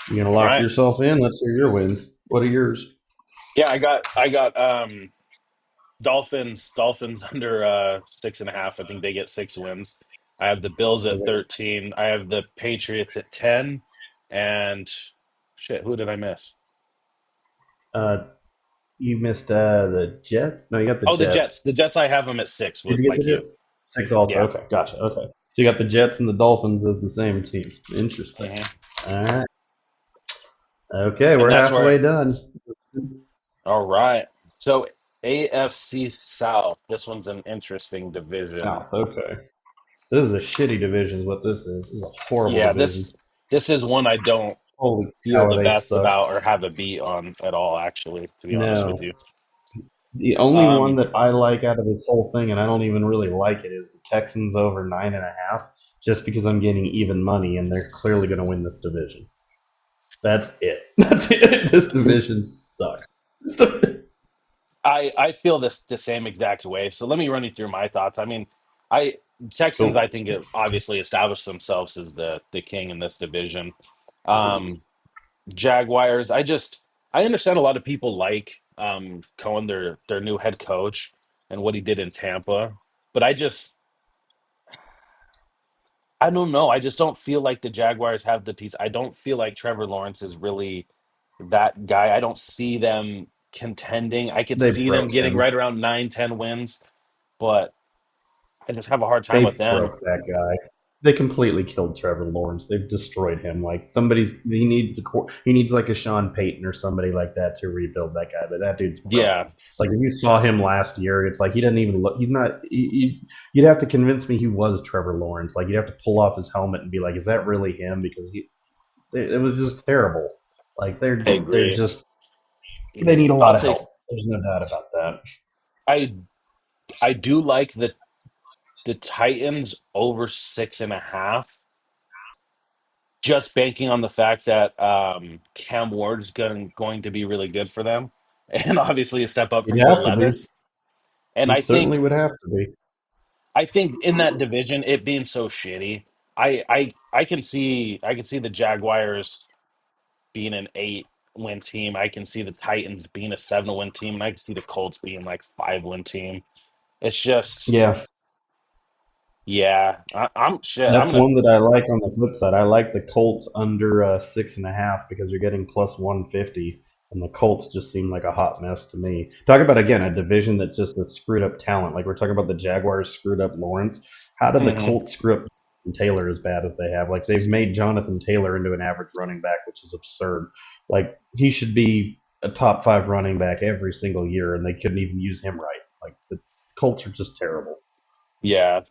[SPEAKER 2] You going to
[SPEAKER 1] All
[SPEAKER 2] lock
[SPEAKER 1] right.
[SPEAKER 2] yourself in? Let's hear your wins. What are yours?
[SPEAKER 1] Yeah, I got Dolphins under 6.5. I think they get 6 wins. I have the Bills at 13. I have the Patriots at 10. And shit, who did I miss?
[SPEAKER 2] Uh, you missed the Jets. No, you got the
[SPEAKER 1] Oh, the
[SPEAKER 2] Jets.
[SPEAKER 1] Jets. The Jets, I have them at 6
[SPEAKER 2] Did
[SPEAKER 1] with
[SPEAKER 2] you get
[SPEAKER 1] like
[SPEAKER 2] the
[SPEAKER 1] you.
[SPEAKER 2] Jets? Six also.
[SPEAKER 1] Yeah.
[SPEAKER 2] Okay, gotcha. Okay. So you got the Jets and the Dolphins as the same team. Interesting.
[SPEAKER 1] Hmm.
[SPEAKER 2] All right. Okay,
[SPEAKER 1] And
[SPEAKER 2] we're
[SPEAKER 1] that's
[SPEAKER 2] halfway
[SPEAKER 1] where,
[SPEAKER 2] done.
[SPEAKER 1] all right. So AFC South. This one's an interesting division.
[SPEAKER 2] South. Okay. This is a shitty division. Is what this is. This is a horrible
[SPEAKER 1] Yeah,
[SPEAKER 2] division.
[SPEAKER 1] this is one I don't
[SPEAKER 2] Holy
[SPEAKER 1] feel
[SPEAKER 2] cow,
[SPEAKER 1] the
[SPEAKER 2] they
[SPEAKER 1] best
[SPEAKER 2] suck.
[SPEAKER 1] about or have a beat on at all, actually, to be honest with
[SPEAKER 2] No.
[SPEAKER 1] you.
[SPEAKER 2] The only one
[SPEAKER 1] Um,
[SPEAKER 2] that I like out of this whole thing, and I don't even really like it, is the Texans over 9.5, just because I'm getting even money and they're clearly going to win this division. That's it. That's it. This division sucks.
[SPEAKER 1] I feel this the same exact way. So let me run you through my thoughts. I mean, I Texans, I
[SPEAKER 2] Cool.
[SPEAKER 1] think it obviously established themselves as the king in this division.
[SPEAKER 2] Agreed.
[SPEAKER 1] Um, Jaguars, I understand a lot of people like Cohen, their new head coach, and what he did in Tampa, but I don't know. I just don't feel like the Jaguars have the piece. I don't feel like Trevor Lawrence is really that guy. I don't see them contending. I could
[SPEAKER 2] They
[SPEAKER 1] see them
[SPEAKER 2] broke
[SPEAKER 1] getting
[SPEAKER 2] him.
[SPEAKER 1] right around 9, 10 wins, but I just have a hard time
[SPEAKER 2] They
[SPEAKER 1] with them.
[SPEAKER 2] broke that guy. They completely killed Trevor Lawrence. They've destroyed him. Like he needs like a Sean Payton or somebody like that to rebuild that guy. But that dude's
[SPEAKER 1] Yeah.
[SPEAKER 2] broken. Like if you saw him last year, it's like he doesn't even look. He's not. You'd have to convince me he was Trevor Lawrence. Like you'd have to pull off his helmet and be like, is that really him? Because it was just terrible. Like
[SPEAKER 1] I
[SPEAKER 2] they're
[SPEAKER 1] agree.
[SPEAKER 2] just they need a
[SPEAKER 1] I'll
[SPEAKER 2] lot of
[SPEAKER 1] take
[SPEAKER 2] help. There's no doubt about that.
[SPEAKER 1] I I do like the Titans over 6.5, just banking on the fact that Cam Ward's going to be really good for them. And obviously a step up
[SPEAKER 2] He'd
[SPEAKER 1] from Will
[SPEAKER 2] have to be.
[SPEAKER 1] Levis. And
[SPEAKER 2] He certainly would have to be.
[SPEAKER 1] I think in that division, it being so shitty, I can see the Jaguars being an 8 win team. I can see the Titans being a 7 win team, and I can see the Colts being like 5 win team. It's just,
[SPEAKER 2] Yeah,
[SPEAKER 1] I'm shit. I'm
[SPEAKER 2] that's
[SPEAKER 1] gonna
[SPEAKER 2] one that I like on the flip side. I like the Colts under 6.5 because you're getting plus 150, and the Colts just seem like a hot mess to me. Talk about again a division that just with screwed up talent. Like we're talking about the Jaguars screwed up Lawrence. How did the
[SPEAKER 1] mhm.
[SPEAKER 2] Colts screw up Taylor as bad as they have? Like they've made Jonathan Taylor into an average running back, which is absurd. Like he should be a top 5 running back every single year, and they couldn't even use him right. Like the Colts are just terrible.
[SPEAKER 1] Yeah.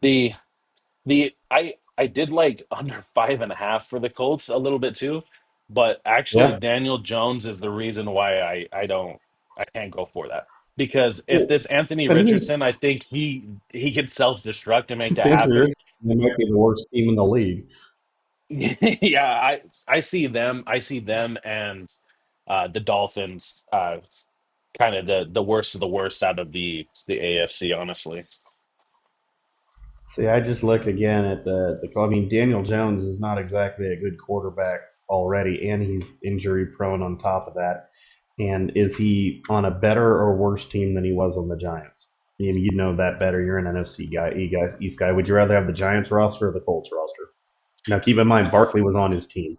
[SPEAKER 1] I did like under 5.5 for the Colts a little bit too, but actually
[SPEAKER 2] Yeah.
[SPEAKER 1] Daniel Jones is the reason why I can't go for that. Because if
[SPEAKER 2] Well,
[SPEAKER 1] it's Anthony
[SPEAKER 2] and he's
[SPEAKER 1] Richardson, I think he could self-destruct and make that
[SPEAKER 2] Anthony
[SPEAKER 1] happen.
[SPEAKER 2] Richardson, they might be the worst team in the league.
[SPEAKER 1] Yeah, I see them and the Dolphins kind of the worst of the worst out of the AFC, honestly.
[SPEAKER 2] See, I just look again at the. I mean, Daniel Jones is not exactly a good quarterback already, and he's injury prone on top of that. And is he on a better or worse team than he was on the Giants? You know that better. You're an NFC guy, East guy. Would you rather have the Giants roster or the Colts roster? Now, keep in mind, Barkley was on his team.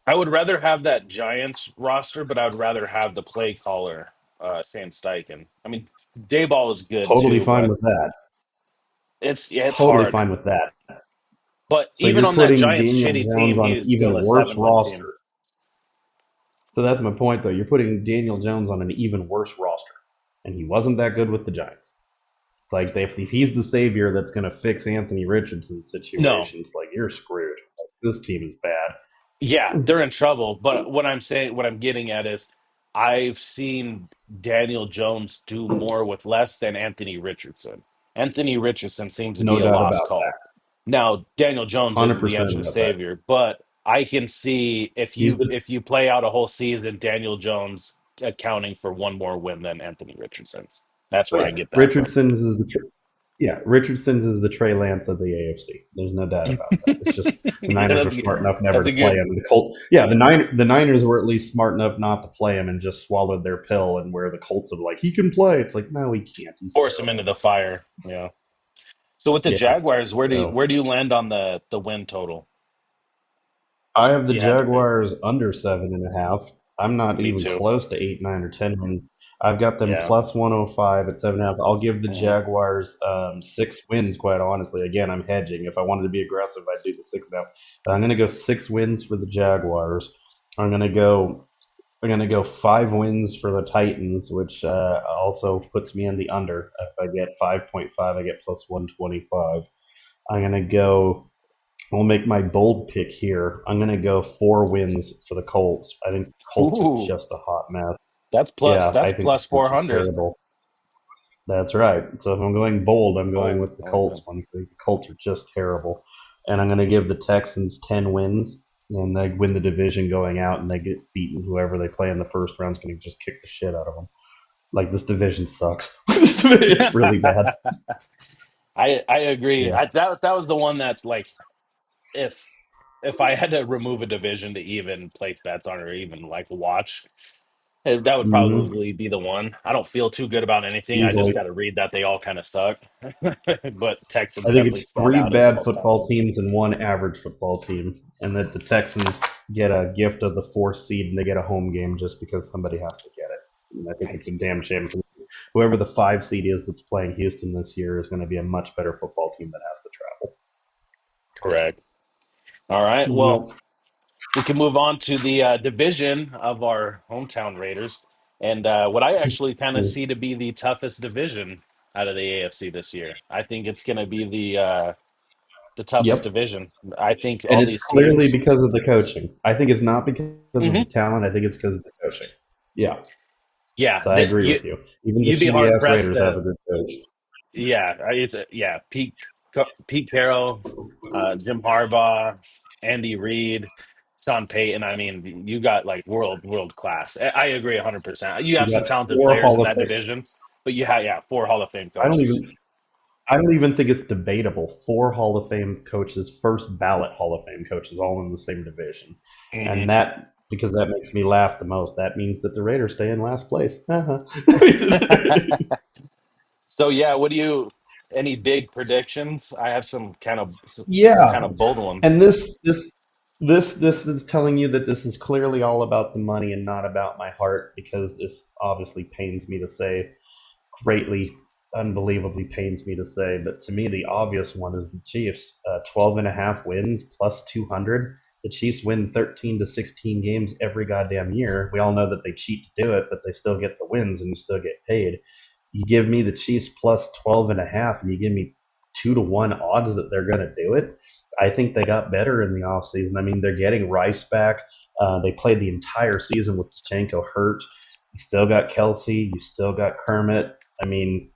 [SPEAKER 1] I would rather have that Giants roster, but I would rather have the play caller, Sam Steichen. I mean, Dayball is good
[SPEAKER 2] Totally
[SPEAKER 1] too,
[SPEAKER 2] fine
[SPEAKER 1] but
[SPEAKER 2] with that.
[SPEAKER 1] it's
[SPEAKER 2] Totally
[SPEAKER 1] hard.
[SPEAKER 2] fine with that.
[SPEAKER 1] But
[SPEAKER 2] So
[SPEAKER 1] even
[SPEAKER 2] you're
[SPEAKER 1] on that
[SPEAKER 2] putting
[SPEAKER 1] Giants
[SPEAKER 2] Daniel
[SPEAKER 1] shitty
[SPEAKER 2] Jones
[SPEAKER 1] team,
[SPEAKER 2] on
[SPEAKER 1] he
[SPEAKER 2] an
[SPEAKER 1] is still
[SPEAKER 2] even
[SPEAKER 1] a
[SPEAKER 2] worse
[SPEAKER 1] 7 win team.
[SPEAKER 2] roster. So that's my point, though. You're putting Daniel Jones on an even worse roster, and he wasn't that good with the Giants. It's like if he's the savior that's going to fix Anthony Richardson's
[SPEAKER 1] No,
[SPEAKER 2] situation, it's like you're screwed. Like, this team is bad.
[SPEAKER 1] yeah, they're in trouble. But what I'm saying, what I'm getting at is, I've seen Daniel Jones do more with less than Anthony Richardson. Anthony Richardson seems to be
[SPEAKER 2] No
[SPEAKER 1] a
[SPEAKER 2] doubt
[SPEAKER 1] lost
[SPEAKER 2] about that.
[SPEAKER 1] cause. Now, Daniel Jones isn't the
[SPEAKER 2] 100%
[SPEAKER 1] engine
[SPEAKER 2] about that.
[SPEAKER 1] savior, but I can see
[SPEAKER 2] He's the
[SPEAKER 1] if you play out a whole season, Daniel Jones accounting for one more win than Anthony Richardson's. That's
[SPEAKER 2] oh
[SPEAKER 1] where I
[SPEAKER 2] yeah,
[SPEAKER 1] get that from.
[SPEAKER 2] Richardson's is yeah, Richardson's is the Trey Lance of the AFC. There's no doubt about that. It's just the
[SPEAKER 1] Yeah,
[SPEAKER 2] Niners are smart enough never
[SPEAKER 1] that's
[SPEAKER 2] to
[SPEAKER 1] a
[SPEAKER 2] play
[SPEAKER 1] good
[SPEAKER 2] him. The Niners were at least smart enough not to play him and just swallowed their pill. And where the Colts are like, he can play. It's like, no, he can't. He's
[SPEAKER 1] force him into
[SPEAKER 2] terrible.
[SPEAKER 1] the fire. Yeah. So with the
[SPEAKER 2] Yeah.
[SPEAKER 1] Jaguars,
[SPEAKER 2] So
[SPEAKER 1] where do you land on the win total?
[SPEAKER 2] I have
[SPEAKER 1] If
[SPEAKER 2] the
[SPEAKER 1] you had to pick,
[SPEAKER 2] Jaguars under 7.5. I'm not
[SPEAKER 1] me
[SPEAKER 2] even
[SPEAKER 1] too.
[SPEAKER 2] close to 8, 9, or 10 wins. I've got them
[SPEAKER 1] Yeah.
[SPEAKER 2] plus 105 at 7.5. I'll give the
[SPEAKER 1] Mhm.
[SPEAKER 2] Jaguars 6 wins, quite honestly. Again, I'm hedging. If I wanted to be aggressive, I'd do the 6.5. But I'm going to go 6 wins for the Jaguars. I'm going to go. I'm going to go 5 wins for the Titans, which also puts me in the under. If I get 5.5, I get plus 125. I'm going to go I'll make my bold pick here. I'm going to go 4 wins for the Colts. I think the Colts are
[SPEAKER 1] Ooh,
[SPEAKER 2] just a hot mess.
[SPEAKER 1] that's
[SPEAKER 2] Yeah, I think the
[SPEAKER 1] plus
[SPEAKER 2] Colts are
[SPEAKER 1] 400.
[SPEAKER 2] terrible. That's right. So if I'm going bold, I'm going
[SPEAKER 1] Oh,
[SPEAKER 2] with the
[SPEAKER 1] I like
[SPEAKER 2] Colts
[SPEAKER 1] that.
[SPEAKER 2] one. I think the Colts are just terrible. And I'm going to give the Texans 10 wins, and they win the division going out, and they get beaten. Whoever they play in the first round is going to just kick the shit out of them. Like, this division sucks. It's really bad.
[SPEAKER 1] I agree.
[SPEAKER 2] Yeah.
[SPEAKER 1] That was the one that's like if I had to remove a division to even place bets on or even like watch, that would
[SPEAKER 2] Hmm.
[SPEAKER 1] probably be the one. I don't feel too good about anything. I just
[SPEAKER 2] Easily.
[SPEAKER 1] got to read that they all kind of suck. But
[SPEAKER 2] I
[SPEAKER 1] Texans
[SPEAKER 2] think
[SPEAKER 1] definitely
[SPEAKER 2] it's
[SPEAKER 1] stand
[SPEAKER 2] three
[SPEAKER 1] out as the
[SPEAKER 2] bad
[SPEAKER 1] most talented.
[SPEAKER 2] football teams and one average football team, and that the Texans get a gift of the fourth seed and they get a home game just because somebody has to get it. And I think it's a damn shame. Whoever the 5 seed is that's playing Houston this year is going to be a much better football team that has to travel.
[SPEAKER 1] Correct. All right. Well,
[SPEAKER 2] Yep.
[SPEAKER 1] we can move on to the division of our hometown Raiders, and what I actually kind of see to be the toughest division out of the AFC this year. I think it's going to be the toughest
[SPEAKER 2] Yep.
[SPEAKER 1] division. I think
[SPEAKER 2] And
[SPEAKER 1] all
[SPEAKER 2] it's
[SPEAKER 1] these
[SPEAKER 2] clearly
[SPEAKER 1] teams.
[SPEAKER 2] because of the coaching. I think it's not because of the
[SPEAKER 1] Mhm.
[SPEAKER 2] talent. I think it's because of the coaching. Yeah.
[SPEAKER 1] Yeah,
[SPEAKER 2] So I agree with you. Even the
[SPEAKER 1] you'd be hard
[SPEAKER 2] shitty ass
[SPEAKER 1] pressed
[SPEAKER 2] Raiders have
[SPEAKER 1] to.
[SPEAKER 2] a good coach.
[SPEAKER 1] Yeah, yeah. Pete Carroll, Jim Harbaugh, Andy Reid, Sean Payton. I mean, you got like world class. I agree 100%. You have
[SPEAKER 2] You
[SPEAKER 1] some
[SPEAKER 2] got
[SPEAKER 1] talented
[SPEAKER 2] four
[SPEAKER 1] players
[SPEAKER 2] Hall
[SPEAKER 1] in
[SPEAKER 2] of
[SPEAKER 1] that
[SPEAKER 2] Fame.
[SPEAKER 1] division, but you have, yeah, four Hall of Fame
[SPEAKER 2] I don't
[SPEAKER 1] coaches.
[SPEAKER 2] even I don't even think it's debatable. Four Hall of Fame coaches, first ballot Hall of Fame coaches, all in the same division.
[SPEAKER 1] Hmm.
[SPEAKER 2] And that, because that makes me laugh the most, that means that the Raiders stay in last place.
[SPEAKER 1] So yeah, what do you? Any big predictions? I have some
[SPEAKER 2] Yeah.
[SPEAKER 1] kind of bold ones.
[SPEAKER 2] And this is telling you that this is clearly all about the money and not about my heart, because this obviously pains me to say, greatly, unbelievably pains me to say, but to me, the obvious one is the Chiefs. 12 and a half wins plus 200. The Chiefs win 13 to 16 games every goddamn year. We all know that they cheat to do it, but they still get the wins and you still get paid. You give me the Chiefs plus 12 and a half, and you give me 2 to 1 odds that they're going to do it. I think they got better in the offseason. I mean, they're getting Rice back. They played the entire season with Pacheco hurt. You still got Kelsey. You still got Kermit. I mean,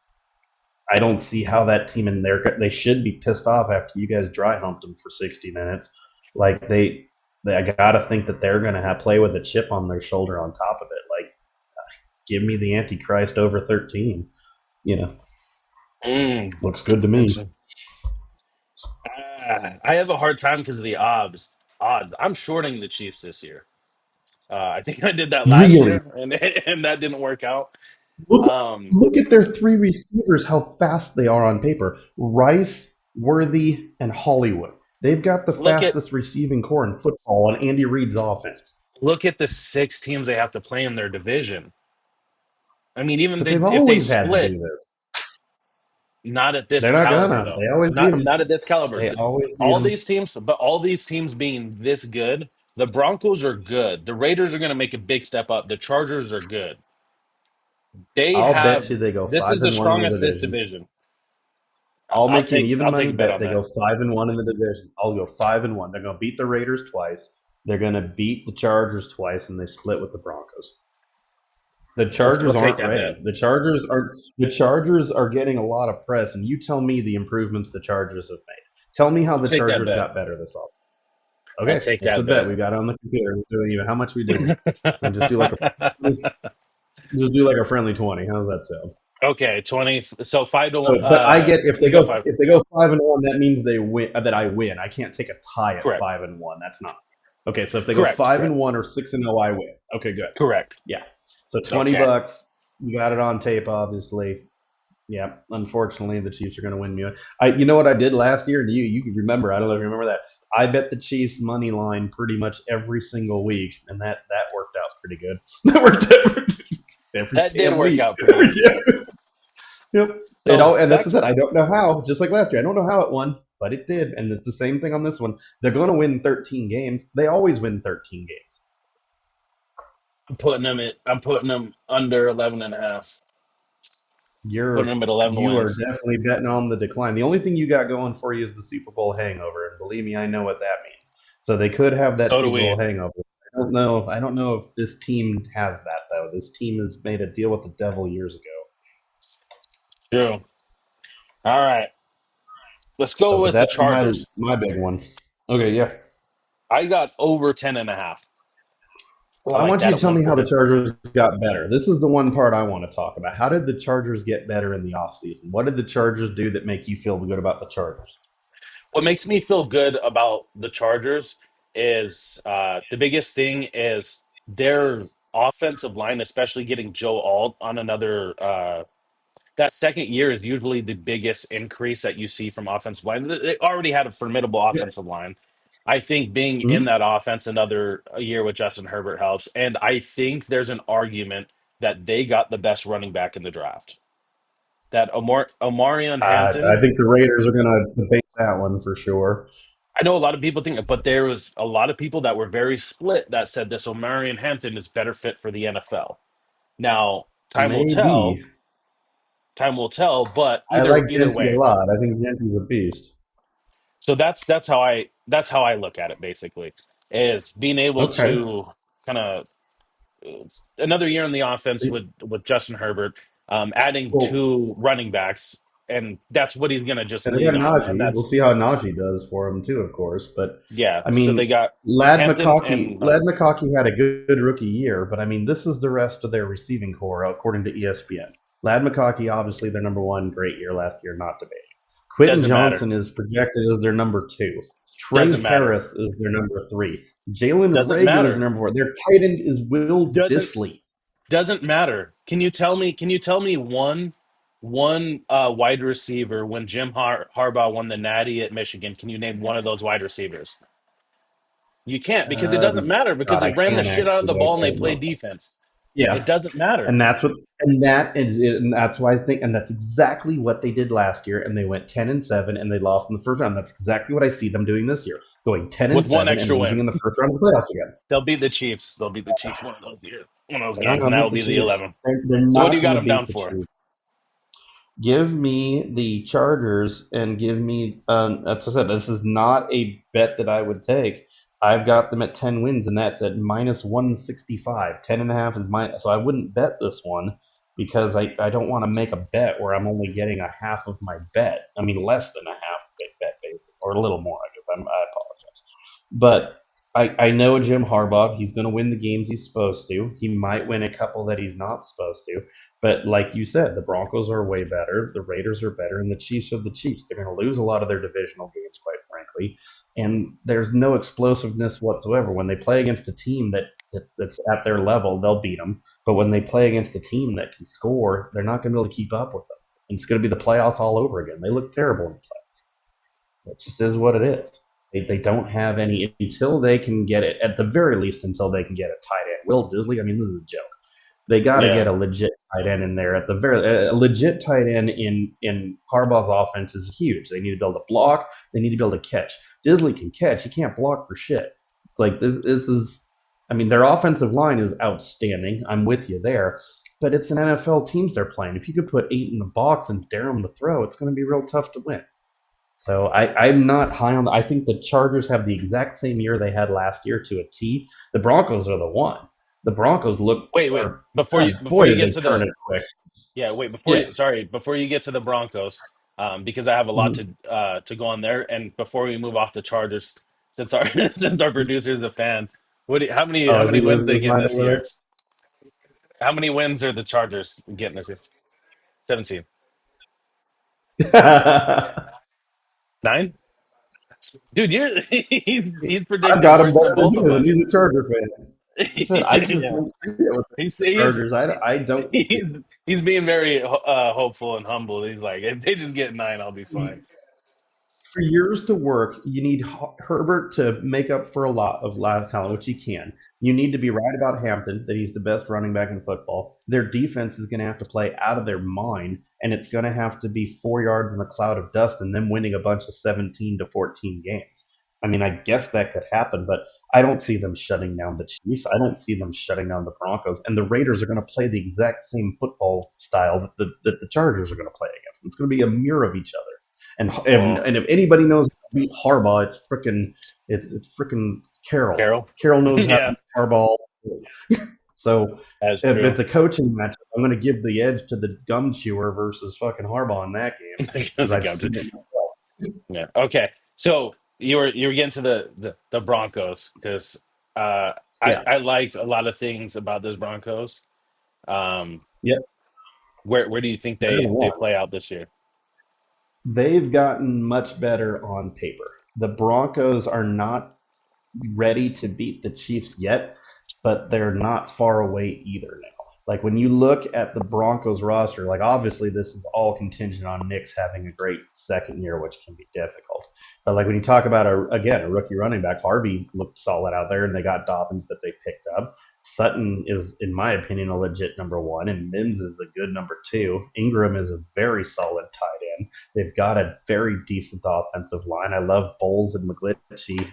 [SPEAKER 2] I don't see how that team in there, they should be pissed off after you guys dry humped them for 60 minutes. Like I gotta think that they're gonna have play with a chip on their shoulder on top of it. Like, give me the Antichrist over 13. You know,
[SPEAKER 1] Mm.
[SPEAKER 2] looks good to me.
[SPEAKER 1] I have a hard time because of the odds. Odds. I'm shorting the Chiefs this year. I think I did that last
[SPEAKER 2] Really,
[SPEAKER 1] year, and and that didn't work out.
[SPEAKER 2] look
[SPEAKER 1] Um,
[SPEAKER 2] look at their three receivers. How fast they are on paper. Rice, Worthy, and Hollywood. They've got the
[SPEAKER 1] look at
[SPEAKER 2] fastest receiving core in football on Andy Reid's offense.
[SPEAKER 1] the 6 teams they have to play in their division. I mean,
[SPEAKER 2] But they've
[SPEAKER 1] if they
[SPEAKER 2] always had to
[SPEAKER 1] split,
[SPEAKER 2] do this.
[SPEAKER 1] not at this
[SPEAKER 2] They're not
[SPEAKER 1] caliber
[SPEAKER 2] gonna.
[SPEAKER 1] though.
[SPEAKER 2] They always beat them.
[SPEAKER 1] Not at this caliber.
[SPEAKER 2] They always beat
[SPEAKER 1] All
[SPEAKER 2] them.
[SPEAKER 1] these teams, but all these teams being this good, the Broncos are good. The Raiders are going to make a big step up. The Chargers are good. They
[SPEAKER 2] I'll
[SPEAKER 1] have
[SPEAKER 2] bet you they go
[SPEAKER 1] this
[SPEAKER 2] five
[SPEAKER 1] is the
[SPEAKER 2] and one in the
[SPEAKER 1] strongest this
[SPEAKER 2] division.
[SPEAKER 1] division.
[SPEAKER 2] I'll make you an even
[SPEAKER 1] I'll take
[SPEAKER 2] money
[SPEAKER 1] a bet
[SPEAKER 2] bet
[SPEAKER 1] on
[SPEAKER 2] they
[SPEAKER 1] that.
[SPEAKER 2] go 5 and 1 in the division. I'll go 5 and 1. They're gonna beat the Raiders twice. They're gonna beat the Chargers twice, and they split with the Broncos. The
[SPEAKER 1] We'll
[SPEAKER 2] Chargers
[SPEAKER 1] take
[SPEAKER 2] aren't
[SPEAKER 1] that bet.
[SPEAKER 2] ready. The Chargers are getting a lot of press, and you tell me the improvements the Chargers have made. Tell me how
[SPEAKER 1] We'll
[SPEAKER 2] the
[SPEAKER 1] take that
[SPEAKER 2] Chargers
[SPEAKER 1] bet.
[SPEAKER 2] got better this offseason.
[SPEAKER 1] I'll
[SPEAKER 2] Okay,
[SPEAKER 1] take
[SPEAKER 2] it's a
[SPEAKER 1] that
[SPEAKER 2] bet.
[SPEAKER 1] bet.
[SPEAKER 2] We got it on the computer. We're doing even how much we do. And just do like a friendly 20. How does that sound?
[SPEAKER 1] Okay, 20. So 5 to
[SPEAKER 2] But I get
[SPEAKER 1] you go five.
[SPEAKER 2] if they go 5-1, that means they win. That I win. I can't take a tie at
[SPEAKER 1] Correct.
[SPEAKER 2] 5-1. That's not okay. So if they go
[SPEAKER 1] Correct.
[SPEAKER 2] five
[SPEAKER 1] Correct.
[SPEAKER 2] and one or 6-0, I win. Okay, good.
[SPEAKER 1] Correct.
[SPEAKER 2] Yeah. So
[SPEAKER 1] Okay.
[SPEAKER 2] $20. You got it on tape, obviously. Yeah, unfortunately, the Chiefs are going to win me. You know what I did last year, and you can remember. I don't know if you remember that. I bet the Chiefs money line pretty much every single week, and that worked out pretty good. That worked out every
[SPEAKER 1] That did
[SPEAKER 2] damn
[SPEAKER 1] work
[SPEAKER 2] week.
[SPEAKER 1] out pretty good.
[SPEAKER 2] Yep.
[SPEAKER 1] So
[SPEAKER 2] And that's
[SPEAKER 1] back
[SPEAKER 2] what I
[SPEAKER 1] to
[SPEAKER 2] said. I don't know how. Just like last year, I don't know how it won, but it did, and it's the same thing on this one. They're going to win 13 games. They always win 13 games.
[SPEAKER 1] I'm putting them under 11 and a half. Putting them at 11
[SPEAKER 2] You are
[SPEAKER 1] wins.
[SPEAKER 2] definitely betting on the decline. The only thing you got going for you is the Super Bowl hangover, and believe me, I know what that means. So they could have that
[SPEAKER 1] So do
[SPEAKER 2] Super Bowl
[SPEAKER 1] we.
[SPEAKER 2] hangover. I don't know. I don't know if this team has that though. This team has made a deal with the devil years ago.
[SPEAKER 1] True. All right. Let's go
[SPEAKER 2] So, but
[SPEAKER 1] with the
[SPEAKER 2] that's
[SPEAKER 1] Chargers.
[SPEAKER 2] my big one. Okay, yeah.
[SPEAKER 1] I got over 10 and a half.
[SPEAKER 2] Well,
[SPEAKER 1] I
[SPEAKER 2] I
[SPEAKER 1] like
[SPEAKER 2] want you
[SPEAKER 1] that
[SPEAKER 2] to
[SPEAKER 1] at
[SPEAKER 2] tell me how the
[SPEAKER 1] 140.
[SPEAKER 2] Chargers got better. This is the one part I want to talk about. How did the Chargers get better in the offseason? What did the Chargers do that make you feel good about the Chargers?
[SPEAKER 1] What makes me feel good about the Chargers is the biggest thing is their offensive line, especially getting Joe Alt on another. That second year is usually the biggest increase that you see from offensive line. They already had a formidable
[SPEAKER 2] Yeah.
[SPEAKER 1] offensive line. I think being in
[SPEAKER 2] Mhm.
[SPEAKER 1] that offense another year with Justin Herbert helps. And I think there's an argument that they got the best running back in the draft. That Omarion
[SPEAKER 2] I
[SPEAKER 1] Hampton.
[SPEAKER 2] think the Raiders are going to debate that one for sure.
[SPEAKER 1] I know a lot of people think, but there was a lot of people that were very split that said this Omarion Hampton is better fit for the NFL. Now, time will tell.
[SPEAKER 2] Maybe.
[SPEAKER 1] Time will tell. But
[SPEAKER 2] I
[SPEAKER 1] either
[SPEAKER 2] like
[SPEAKER 1] either
[SPEAKER 2] Genty a
[SPEAKER 1] way,
[SPEAKER 2] lot. I think Genty's a beast.
[SPEAKER 1] so that's how I look at it. Basically, is being able
[SPEAKER 2] Okay.
[SPEAKER 1] to kind of another year in the offense with Justin Herbert, adding
[SPEAKER 2] Well,
[SPEAKER 1] two running backs, and that's what he's going to just
[SPEAKER 2] and they
[SPEAKER 1] lean
[SPEAKER 2] got
[SPEAKER 1] on, and
[SPEAKER 2] Najee. We'll
[SPEAKER 1] that's
[SPEAKER 2] see how Najee does for him too, of course. But
[SPEAKER 1] yeah.
[SPEAKER 2] I
[SPEAKER 1] So they
[SPEAKER 2] mean,
[SPEAKER 1] got Hampton and
[SPEAKER 2] Lad McConkey had a good rookie year, but I mean, this is the rest of their receiving core according to ESPN. Lad McConkey, obviously their number one, great year last year, not debated. Quentin
[SPEAKER 1] doesn't matter.
[SPEAKER 2] Johnson is projected as their number two. Trey
[SPEAKER 1] Doesn't matter.
[SPEAKER 2] Harris is their number three. Jalen
[SPEAKER 1] Doesn't
[SPEAKER 2] Rager is their
[SPEAKER 1] matter.
[SPEAKER 2] number four. Their tight end is Will
[SPEAKER 1] Doesn't
[SPEAKER 2] Disley.
[SPEAKER 1] doesn't matter. Can you tell me one wide receiver when Harbaugh won the Natty at Michigan? Can you name one of those wide receivers? You can't because it doesn't matter because
[SPEAKER 2] God,
[SPEAKER 1] they
[SPEAKER 2] I
[SPEAKER 1] ran the
[SPEAKER 2] can't
[SPEAKER 1] shit out of
[SPEAKER 2] actually.
[SPEAKER 1] the ball and
[SPEAKER 2] I
[SPEAKER 1] they
[SPEAKER 2] don't
[SPEAKER 1] played
[SPEAKER 2] know.
[SPEAKER 1] defense. It
[SPEAKER 2] Yeah,
[SPEAKER 1] doesn't matter.
[SPEAKER 2] and that's why I think, and that's exactly what they did last year, and they went 10-7, and they lost in the first round. That's exactly what I see them doing this year, going ten
[SPEAKER 1] With
[SPEAKER 2] and
[SPEAKER 1] one
[SPEAKER 2] seven and
[SPEAKER 1] extra
[SPEAKER 2] losing
[SPEAKER 1] win,
[SPEAKER 2] in the first round of the playoffs again.
[SPEAKER 1] they'll beat the Chiefs. They'll beat the Chiefs one of those
[SPEAKER 2] They're not
[SPEAKER 1] games,
[SPEAKER 2] going
[SPEAKER 1] and
[SPEAKER 2] to
[SPEAKER 1] that'll
[SPEAKER 2] beat the
[SPEAKER 1] be the
[SPEAKER 2] Chiefs.
[SPEAKER 1] 11th.
[SPEAKER 2] They're
[SPEAKER 1] So what do
[SPEAKER 2] not
[SPEAKER 1] you got
[SPEAKER 2] going to
[SPEAKER 1] them down
[SPEAKER 2] beat the
[SPEAKER 1] for?
[SPEAKER 2] Chiefs. Give me the Chargers and give me. As I said, this is not a bet that I would take. I've got them at 10 wins, and that's at minus 165. 10.5 is minus. So I wouldn't bet this one because I don't want to make a bet where I'm only getting a half of my bet. I mean, less than a half bet, basically, or a little more, I guess. I apologize. But I know Jim Harbaugh. He's going to win the games he's supposed to. He might win a couple that he's not supposed to. But like you said, the Broncos are way better, the Raiders are better, and the Chiefs are the Chiefs. They're going to lose a lot of their divisional games, quite frankly. And there's no explosiveness whatsoever. When they play against a team that's at their level, they'll beat them. But when they play against a team that can score, they're not going to be able to keep up with them. And it's going to be the playoffs all over again. They look terrible in the playoffs. It just is what it is. They don't have any until they can get it, at the very least, until they can get a tight end. Will Disley, I mean, this is a joke. They got to
[SPEAKER 1] Yeah,
[SPEAKER 2] get a legit tight end in there. At the very, a legit tight end in Harbaugh's offense is huge. They need to be able to block. They need to be able to catch. Disley can catch. He can't block for shit. It's like this is. I mean, their offensive line is outstanding. I'm with you there, but it's an NFL teams they're playing. If you could put 8 in the box and dare them to throw, it's going to be real tough to win. So I'm not high on. I think the Chargers have the exact same year they had last year to a T. The Broncos are the one. The Broncos look
[SPEAKER 1] Wait.
[SPEAKER 2] are
[SPEAKER 1] Before
[SPEAKER 2] boy
[SPEAKER 1] you
[SPEAKER 2] did
[SPEAKER 1] get
[SPEAKER 2] they
[SPEAKER 1] to
[SPEAKER 2] turn
[SPEAKER 1] the
[SPEAKER 2] it quick.
[SPEAKER 1] Yeah, wait,
[SPEAKER 2] Yeah.
[SPEAKER 1] before you get to the Broncos, because I have a lot
[SPEAKER 2] Mhm.
[SPEAKER 1] to go on there, and before we move off the Chargers, since our since our producer's a fan, how
[SPEAKER 2] Oh, is he
[SPEAKER 1] many wins
[SPEAKER 2] losing
[SPEAKER 1] they
[SPEAKER 2] his
[SPEAKER 1] getting
[SPEAKER 2] mind
[SPEAKER 1] this
[SPEAKER 2] over
[SPEAKER 1] year? How many wins are the Chargers getting this year? 17.
[SPEAKER 2] there?
[SPEAKER 1] 9? Dude, he's
[SPEAKER 2] I've
[SPEAKER 1] predicting
[SPEAKER 2] got him
[SPEAKER 1] worse
[SPEAKER 2] better
[SPEAKER 1] than
[SPEAKER 2] than
[SPEAKER 1] both
[SPEAKER 2] he
[SPEAKER 1] of
[SPEAKER 2] is, and
[SPEAKER 1] us.
[SPEAKER 2] he's a Charger fan. I said I just
[SPEAKER 1] Yeah,
[SPEAKER 2] don't see it with
[SPEAKER 1] he's
[SPEAKER 2] the
[SPEAKER 1] he's
[SPEAKER 2] Chargers. I don't see
[SPEAKER 1] he's he's being very hopeful and humble. He's like, if they just get 9, I'll be
[SPEAKER 2] it.
[SPEAKER 1] fine.
[SPEAKER 2] For years to work, you need Herbert to make up for a lot of talent, which he can. You need to be right about Hampton that he's the best running back in football. Their defense is going to have to play out of their mind, and it's going to have to be 4 yards in a cloud of dust, and them winning a bunch of 17-14 games. I mean, I guess that could happen, but I don't see them shutting down the Chiefs. I don't see them shutting down the Broncos, and the Raiders are going to play the exact same football style that the Chargers are going to play against. It's going to be a mirror of each other.
[SPEAKER 1] Well,
[SPEAKER 2] And if anybody knows how to beat Harbaugh, it's frickin' Carroll.
[SPEAKER 1] Carol,
[SPEAKER 2] Carroll knows how to
[SPEAKER 1] yeah,
[SPEAKER 2] beat Harbaugh. So
[SPEAKER 1] that's
[SPEAKER 2] if
[SPEAKER 1] true.
[SPEAKER 2] it's a coaching match, I'm going to give the edge to the gum chewer versus fucking Harbaugh in that game
[SPEAKER 1] Because
[SPEAKER 2] because
[SPEAKER 1] it
[SPEAKER 2] I've
[SPEAKER 1] counted.
[SPEAKER 2] seen it myself.
[SPEAKER 1] Yeah. Okay. So you were getting to the Broncos because uh,
[SPEAKER 2] Yeah,
[SPEAKER 1] I liked a lot of things about this Broncos. Um,
[SPEAKER 2] yep,
[SPEAKER 1] where do you think
[SPEAKER 2] they're going to
[SPEAKER 1] they
[SPEAKER 2] win.
[SPEAKER 1] play out this year?
[SPEAKER 2] They've gotten much better on paper. The Broncos are not ready to beat the Chiefs yet, but they're not far away either now. Like when you look at the Broncos roster, like obviously this is all contingent on Nick's having a great second year, which can be difficult. But like when you talk about a rookie running back, Harvey looked solid out there, and they got Dobbins that they picked up. Sutton is, in my opinion, a legit number one, and Mims is a good number two. Ingram is a very solid tight end. They've got a very decent offensive line. I love Bowles and McGlinchey at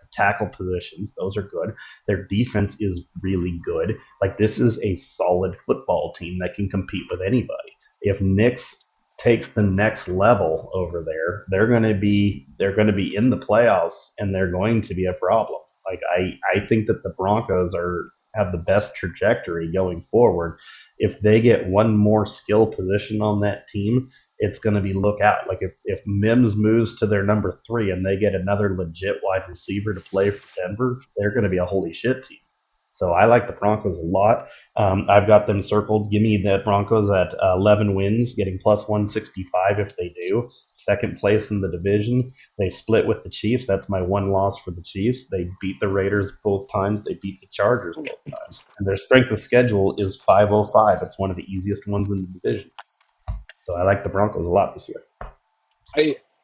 [SPEAKER 2] the tackle positions. Those are good. Their defense is really good. Like this is a solid football team that can compete with anybody. If Nick's takes the next level over there, they're going to be in the playoffs, and they're going to be a problem. Like I think that the Broncos are have the best trajectory going forward. If they get one more skill position on that team, it's going to be look out. Like if Mims moves to their number three and they get another legit wide receiver to play for Denver, they're going to be a holy shit team. So I like the Broncos a lot. I've got them circled. Give me the Broncos at 11 wins, getting plus 165 if they do. Second place in the division. They split with the Chiefs. That's my one loss for the Chiefs. They beat the Raiders both times. They beat the Chargers both times. And their strength of schedule is 505. It's one of the easiest ones in the division. So I like the Broncos a lot this year.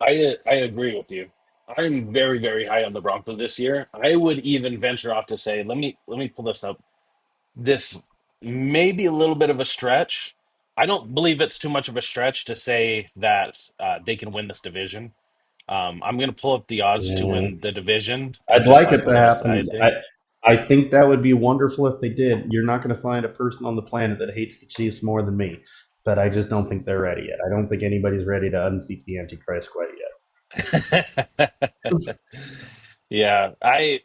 [SPEAKER 1] I agree with you. I'm very high on the Broncos this year. I would even venture off to say, let me pull this up. This may be a little bit of a stretch. I don't believe it's too much of a stretch to say that they can win this division. I'm going to pull up the odds to
[SPEAKER 2] Yeah.
[SPEAKER 1] win the division
[SPEAKER 2] I'd
[SPEAKER 1] as just
[SPEAKER 2] like
[SPEAKER 1] like
[SPEAKER 2] it
[SPEAKER 1] a
[SPEAKER 2] to
[SPEAKER 1] little
[SPEAKER 2] happen.
[SPEAKER 1] side thing.
[SPEAKER 2] I think that would be wonderful if they did. You're not going to find a person on the planet that hates the Chiefs more than me, but I just don't think they're ready yet. I don't think anybody's ready to unseat the Antichrist quite yet.
[SPEAKER 1] Yeah, I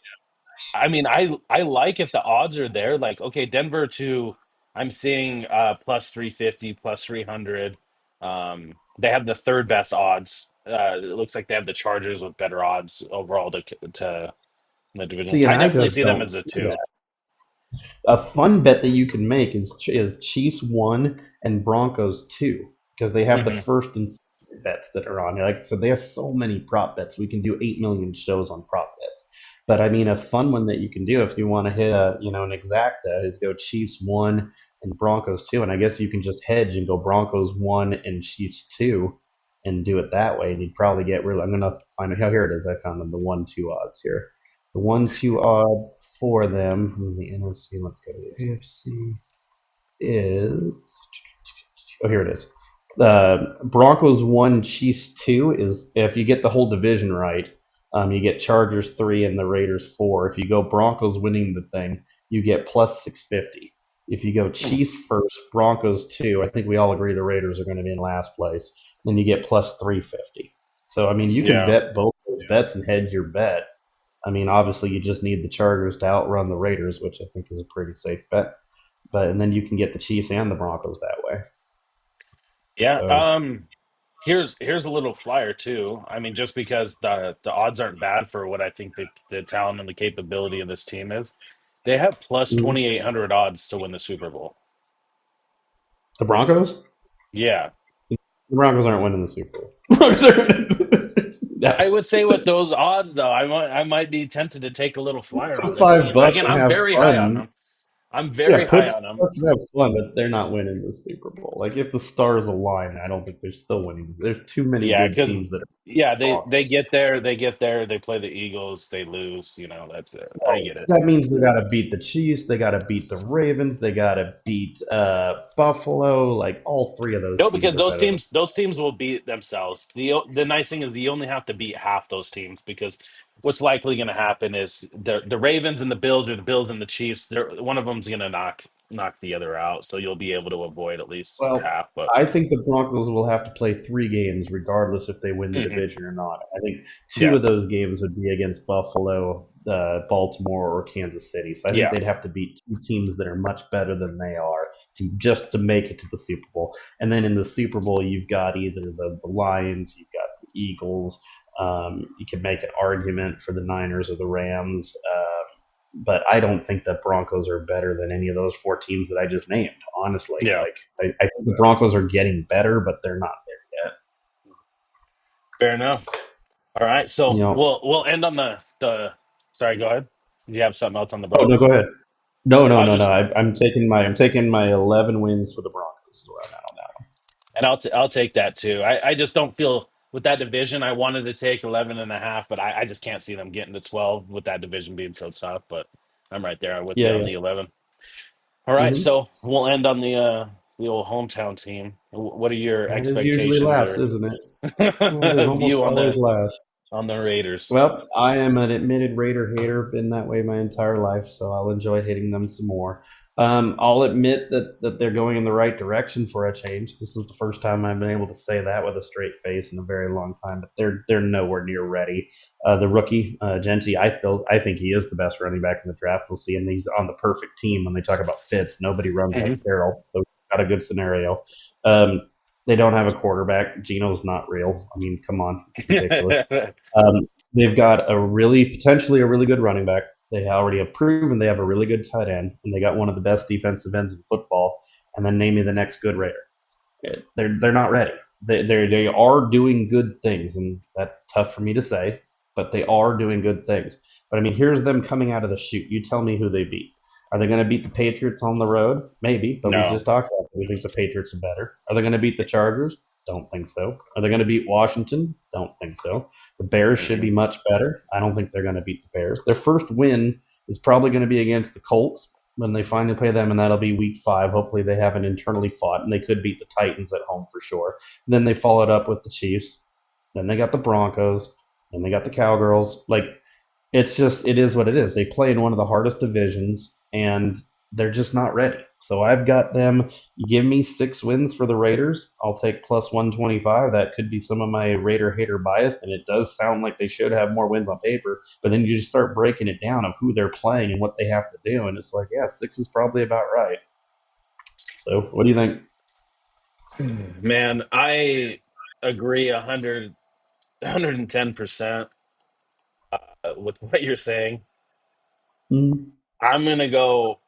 [SPEAKER 1] mean, I like if the odds are there. Like, okay, Denver to I'm seeing plus 350, plus 300. They have the third best odds. It looks like they have the Chargers with better odds overall to the division.
[SPEAKER 2] See, and
[SPEAKER 1] I
[SPEAKER 2] I
[SPEAKER 1] definitely
[SPEAKER 2] just
[SPEAKER 1] see them
[SPEAKER 2] don't
[SPEAKER 1] as a
[SPEAKER 2] see
[SPEAKER 1] two.
[SPEAKER 2] that. A fun bet that you can make is Chiefs one and Broncos two because they have the
[SPEAKER 1] Hmm.
[SPEAKER 2] first and second bets that are on. Like so, they have so many prop bets. We can do 8 million shows on prop bets. But I mean, a fun one that you can do if you want to hit an exacta is go Chiefs one and Broncos two, and I guess you can just hedge and go Broncos one and Chiefs two, and do it that way. And you'd probably get real. I'm gonna find out. Here it is. I found them the 1-2 odds here. The 1-2 odd for them from the NFC. Let's go to the AFC. Is here it is. Broncos one, Chiefs two is if you get the whole division right, you get Chargers three and the Raiders four. If you go Broncos winning the thing, you get plus 650. If you go Chiefs first, Broncos two, I think we all agree the Raiders are going to be in last place. Then you get plus 350. So I mean, you can
[SPEAKER 1] Yeah.
[SPEAKER 2] bet both those bets and hedge your bet. I mean, obviously, you just need the Chargers to outrun the Raiders, which I think is a pretty safe bet. But and then you can get the Chiefs and the Broncos that way.
[SPEAKER 1] Yeah.
[SPEAKER 2] So
[SPEAKER 1] Here's a little flyer too. I mean, just because the odds aren't bad for what I think the talent and the capability of this team is, they have plus
[SPEAKER 2] mhm.
[SPEAKER 1] 2,800 odds to win the Super Bowl.
[SPEAKER 2] The Broncos,
[SPEAKER 1] Yeah.
[SPEAKER 2] the Broncos aren't winning the Super Bowl. Broncos are-
[SPEAKER 1] I
[SPEAKER 2] no.
[SPEAKER 1] would say with those odds though, I might be tempted to take a little flyer on
[SPEAKER 2] Put
[SPEAKER 1] this
[SPEAKER 2] five
[SPEAKER 1] team. But
[SPEAKER 2] bucks
[SPEAKER 1] again,
[SPEAKER 2] and
[SPEAKER 1] I'm
[SPEAKER 2] have
[SPEAKER 1] very high on
[SPEAKER 2] fun.
[SPEAKER 1] them. I'm
[SPEAKER 2] Yeah,
[SPEAKER 1] very
[SPEAKER 2] put
[SPEAKER 1] high
[SPEAKER 2] five
[SPEAKER 1] on them.
[SPEAKER 2] bucks and have fun, but they're not winning the Super Bowl. Like if the stars align, I don't think they're still winning. There's too many
[SPEAKER 1] Yeah,
[SPEAKER 2] good
[SPEAKER 1] because
[SPEAKER 2] teams that are
[SPEAKER 1] yeah, they
[SPEAKER 2] Broncos.
[SPEAKER 1] get there, they play the Eagles, they lose. That's it. I
[SPEAKER 2] Well,
[SPEAKER 1] get it.
[SPEAKER 2] that means they got to beat the Chiefs, they got to beat the Ravens, they got to beat Buffalo. Like all three of those
[SPEAKER 1] No,
[SPEAKER 2] teams
[SPEAKER 1] because
[SPEAKER 2] are better than.
[SPEAKER 1] those teams will beat themselves. The nice thing is you only have to beat half those teams because what's likely going to happen is the Ravens and the Bills or the Bills and the Chiefs. One of them's going to knock the other out, so you'll be able to avoid at least
[SPEAKER 2] Well,
[SPEAKER 1] half. But
[SPEAKER 2] I think the Broncos will have to play three games, regardless if they win the
[SPEAKER 1] mhm,
[SPEAKER 2] division or not. I think two
[SPEAKER 1] yeah,
[SPEAKER 2] of those games would be against Buffalo, Baltimore, or Kansas City. So I think
[SPEAKER 1] yeah,
[SPEAKER 2] they'd have to beat two teams that are much better than they are to just to make it to the Super Bowl. And then in the Super Bowl, you've got either the Lions, you've got the Eagles. You can make an argument for the Niners or the Rams. But I don't think the Broncos are better than any of those four teams that I just named. Honestly,
[SPEAKER 1] yeah.
[SPEAKER 2] like I think the Broncos are getting better, but they're not there yet.
[SPEAKER 1] Fair enough. All right, so
[SPEAKER 2] You know.
[SPEAKER 1] we'll end on the. Sorry, go ahead. Do you have something else on the
[SPEAKER 2] Oh no, go
[SPEAKER 1] Broncos?
[SPEAKER 2] ahead. No, no,
[SPEAKER 1] I was
[SPEAKER 2] no, no.
[SPEAKER 1] just
[SPEAKER 2] I'm taking my 11 wins for the Broncos. Is where I'm at on that
[SPEAKER 1] And I'll take that too. I just don't feel with that division. I wanted to take 11 and a half, but I just can't see them getting to 12 with that division being so tough. But I'm right there with you
[SPEAKER 2] Yeah,
[SPEAKER 1] on
[SPEAKER 2] yeah.
[SPEAKER 1] the 11. All right,
[SPEAKER 2] Hmm.
[SPEAKER 1] so we'll end on the old hometown team. What are your
[SPEAKER 2] That is usually
[SPEAKER 1] expectations
[SPEAKER 2] last,
[SPEAKER 1] or
[SPEAKER 2] isn't it? That is almost
[SPEAKER 1] view on
[SPEAKER 2] always last.
[SPEAKER 1] the Raiders?
[SPEAKER 2] Well, I am an admitted Raider hater. Been that way my entire life, so I'll enjoy hitting them some more. I'll admit that they're going in the right direction for a change. This is the first time I've been able to say that with a straight face in a very long time. But they're nowhere near ready. The rookie Genti, I think he is the best running back in the draft. We'll see, and he's on the perfect team. When they talk about fits, nobody runs like
[SPEAKER 1] Hmm.
[SPEAKER 2] Carroll, so got a good scenario. Um, they don't have a quarterback. Gino's not real. I mean, come on, it's ridiculous. Um, they've got potentially a really good running back. They already have proven they have a really good tight end, and they got one of the best defensive ends in football. And then name me the next good Raider. They're not ready. They are doing good things, and that's tough for me to say, but they are doing good things. But I mean, here's them coming out of the chute. You tell me who they beat. Are they going to beat the Patriots on the road? Maybe, but we
[SPEAKER 1] No.
[SPEAKER 2] just talked about it. We think the Patriots are better. Are they going to beat the Chargers? Don't think so. Are they going to beat Washington? Don't think so. The Bears should
[SPEAKER 1] Hmm.
[SPEAKER 2] be much better. I don't think they're going to beat the Bears. Their first win is probably going to be against the Colts when they finally play them, and that'll be week 5. Hopefully, they haven't internally fought, and they could beat the Titans at home for sure. And then they followed up with the Chiefs. Then they got the Broncos. Then they got the Cowgirls. Like, it is what it is. They play in one of the hardest divisions, and they're just not ready. So I've got them. You give me 6 wins for the Raiders, I'll take plus 125. That could be some of my Raider hater bias, and it does sound like they should have more wins on paper. But then you just start breaking it down of who they're playing and what they have to do, and it's like, yeah, 6 is probably about right. So what do you think?
[SPEAKER 1] Man, I agree 110% with what you're saying.
[SPEAKER 2] Mm,
[SPEAKER 1] I'm gonna go.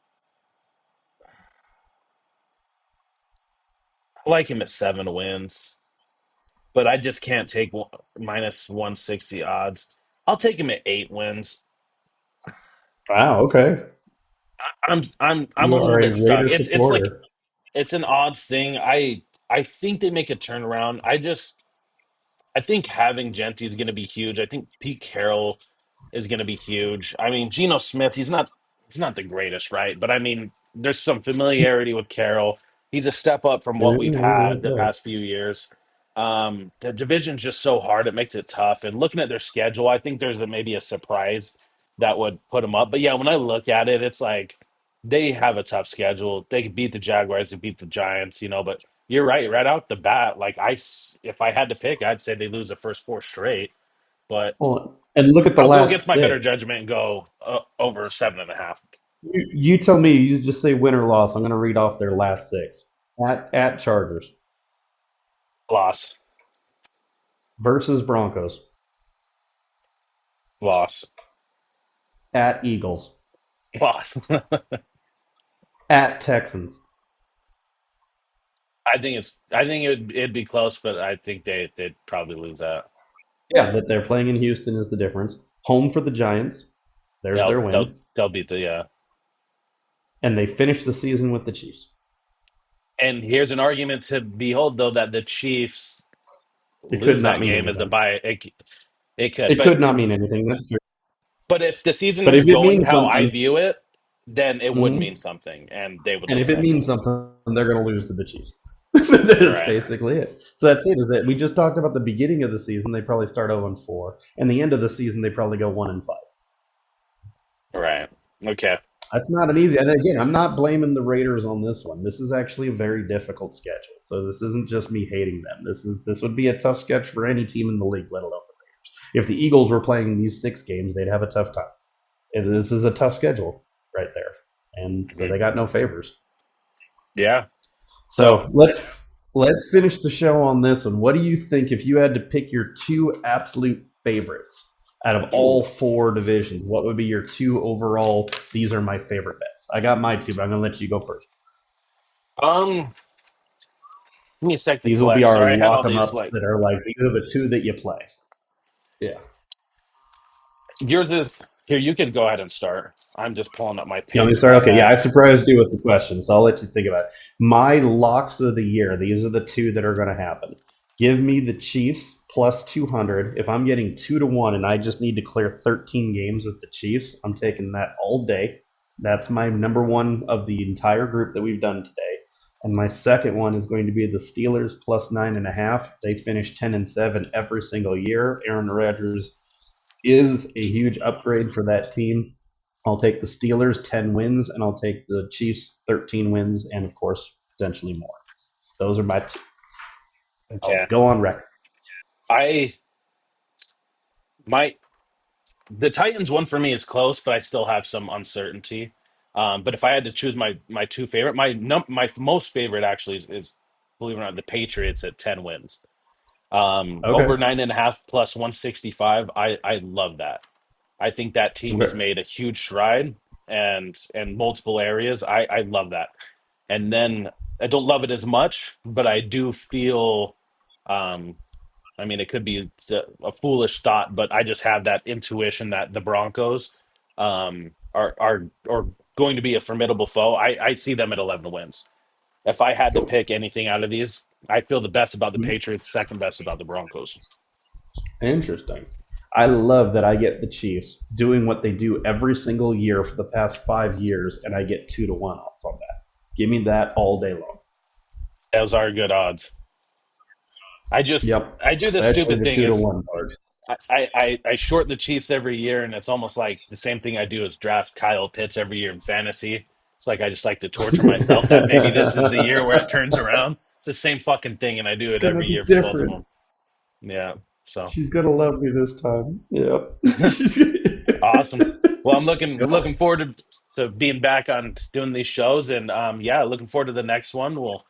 [SPEAKER 1] I like him at 7 wins, but I just can't take minus 160 odds. I'll take him at 8 wins.
[SPEAKER 2] wow. Okay.
[SPEAKER 1] I'm a
[SPEAKER 2] You
[SPEAKER 1] little
[SPEAKER 2] are
[SPEAKER 1] bit
[SPEAKER 2] a
[SPEAKER 1] stuck.
[SPEAKER 2] Raider
[SPEAKER 1] It's like
[SPEAKER 2] supporter.
[SPEAKER 1] it's an odds thing. I think they make a turnaround. I think having Genty is going to be huge. I think Pete Carroll is going to be huge. I mean, Geno Smith, he's not the greatest, right? But I mean, there's some familiarity with Carroll. He's a step up from what we've had the
[SPEAKER 2] Yeah.
[SPEAKER 1] past few years. The division's just so hard; it makes it tough. And looking at their schedule, I think there's maybe a surprise that would put them up. But yeah, when I look at it, it's like they have a tough schedule. They could beat the Jaguars, they beat the Giants, but you're right out the bat. Like if I had to pick, I'd say they lose the first 4 straight. But
[SPEAKER 2] Well, And look at the
[SPEAKER 1] I'll go
[SPEAKER 2] last
[SPEAKER 1] against my better
[SPEAKER 2] six.
[SPEAKER 1] judgment and go over 7.5.
[SPEAKER 2] You tell me. You just say win or loss. I'm going to read off their last six. At Chargers
[SPEAKER 1] Loss.
[SPEAKER 2] versus Broncos.
[SPEAKER 1] Loss.
[SPEAKER 2] At Eagles.
[SPEAKER 1] Loss.
[SPEAKER 2] At Texans.
[SPEAKER 1] I think it'd be close, but I think they'd probably lose that.
[SPEAKER 2] Yeah, that they're playing in Houston is the difference. Home for the Giants. There's their win.
[SPEAKER 1] They'll beat the
[SPEAKER 2] And they finish the season with the Chiefs.
[SPEAKER 1] and here's an argument to behold though that the Chiefs
[SPEAKER 2] It could
[SPEAKER 1] lose
[SPEAKER 2] not
[SPEAKER 1] that
[SPEAKER 2] mean
[SPEAKER 1] game as the
[SPEAKER 2] anything.
[SPEAKER 1] bye. It could,
[SPEAKER 2] It could not mean anything. That's true.
[SPEAKER 1] but if the season
[SPEAKER 2] But
[SPEAKER 1] is
[SPEAKER 2] if it
[SPEAKER 1] going
[SPEAKER 2] means
[SPEAKER 1] how I
[SPEAKER 2] something,
[SPEAKER 1] view it, then it would mean
[SPEAKER 2] mhm,
[SPEAKER 1] something, and they would
[SPEAKER 2] and if
[SPEAKER 1] lose
[SPEAKER 2] it
[SPEAKER 1] that
[SPEAKER 2] means
[SPEAKER 1] game.
[SPEAKER 2] something, they're going to lose to the Chiefs. That's
[SPEAKER 1] Right,
[SPEAKER 2] basically it. So that's it. Is that we just talked about the beginning of the season? They probably start 0-4, and the end of the season they probably go 1-5.
[SPEAKER 1] right, okay.
[SPEAKER 2] That's not an easy. And again, I'm not blaming the Raiders on this one. This is actually a very difficult schedule. So this isn't just me hating them. This would be a tough sketch for any team in the league, let alone the Raiders. If the Eagles were playing these 6 games, they'd have a tough time. And this is a tough schedule right there, and so
[SPEAKER 1] Mhm.
[SPEAKER 2] they got no favors.
[SPEAKER 1] Yeah. So
[SPEAKER 2] So let's finish the show on this one. What do you think if you had to pick your two absolute favorites out of
[SPEAKER 1] ooh,
[SPEAKER 2] all four divisions? What would be your two overall? These are my favorite bets. I got my two, but I'm gonna let you go first.
[SPEAKER 1] um, give me a sec to
[SPEAKER 2] These will be
[SPEAKER 1] collect.
[SPEAKER 2] our
[SPEAKER 1] Sorry, I had all
[SPEAKER 2] lock 'em
[SPEAKER 1] these
[SPEAKER 2] ups
[SPEAKER 1] like
[SPEAKER 2] that are like these are the two that you play. Yeah.
[SPEAKER 1] yours is here. You can go ahead and start. I'm just pulling up my
[SPEAKER 2] You want me
[SPEAKER 1] picks
[SPEAKER 2] to
[SPEAKER 1] in
[SPEAKER 2] start?
[SPEAKER 1] my
[SPEAKER 2] Okay, yeah,
[SPEAKER 1] head.
[SPEAKER 2] I surprised you with the question, so I'll let you think about it. My locks of the year, these are the two that are going to happen. Give me the Chiefs plus 200. If I'm getting 2-1 and I just need to clear 13 games with the Chiefs, I'm taking that all day. That's my number one of the entire group that we've done today. And my second one is going to be the Steelers plus 9.5. They finish 10-7 every single year. Aaron Rodgers is a huge upgrade for that team. I'll take the Steelers 10 wins, and I'll take the Chiefs 13 wins, and of course, potentially more. Those are my two. I'll
[SPEAKER 1] Okay.
[SPEAKER 2] go on record.
[SPEAKER 1] I my the Titans one for me is close, but I still have some uncertainty. But if I had to choose my two favorite, my most favorite actually is believe it or not the Patriots at 10 wins.
[SPEAKER 2] Okay.
[SPEAKER 1] Over 9.5 plus 165. I love that. I think that team has
[SPEAKER 2] Okay.
[SPEAKER 1] made a huge stride and multiple areas. I love that. And then I don't love it as much, but I do feel um I mean, it could be a foolish thought, but I just have that intuition that the Broncos are going to be a formidable foe. I see them at 11 wins. If I had to
[SPEAKER 2] Cool.
[SPEAKER 1] pick anything out of these, I feel the best about the
[SPEAKER 2] Mhm.
[SPEAKER 1] Patriots, second best about the Broncos.
[SPEAKER 2] Interesting. I love that I get the Chiefs doing what they do every single year for the past 5 years, and I get 2-1 odds on that. Give me that all day long.
[SPEAKER 1] Those are good odds.
[SPEAKER 2] Yep.
[SPEAKER 1] I do this
[SPEAKER 2] Especially
[SPEAKER 1] stupid
[SPEAKER 2] the
[SPEAKER 1] thing
[SPEAKER 2] two to
[SPEAKER 1] is
[SPEAKER 2] one part.
[SPEAKER 1] I short the Chiefs every year, and it's almost like the same thing I do is draft Kyle Pitts every year in fantasy. It's like I just like to torture myself that maybe this is the year where it turns around. It's the same fucking thing, and I do
[SPEAKER 2] It's
[SPEAKER 1] it
[SPEAKER 2] gonna
[SPEAKER 1] every
[SPEAKER 2] be
[SPEAKER 1] year for both of
[SPEAKER 2] different.
[SPEAKER 1] them. Yeah, so
[SPEAKER 2] She's gonna love me this time. Yep.
[SPEAKER 1] awesome. Well, I'm
[SPEAKER 2] Go.
[SPEAKER 1] looking forward to being back on doing these shows, and yeah, looking forward to the next one. We'll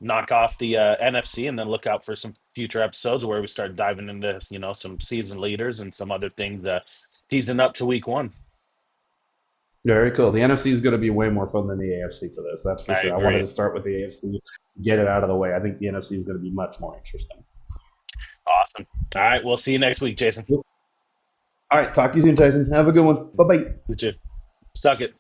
[SPEAKER 1] knock off the NFC, and then look out for some future episodes where we start diving into some season leaders and some other things teasing up to week one.
[SPEAKER 2] Very cool. The NFC is going to be way more fun than the AFC for this. That's for
[SPEAKER 1] I
[SPEAKER 2] sure. I wanted
[SPEAKER 1] agree.
[SPEAKER 2] to start with the AFC, get it out of the way. I think the NFC is going to be much more interesting.
[SPEAKER 1] Awesome. All right, we'll see you next week, Jason.
[SPEAKER 2] All right. Talk to you soon, Tyson. Have a good one. Bye bye.
[SPEAKER 1] You too. Suck it.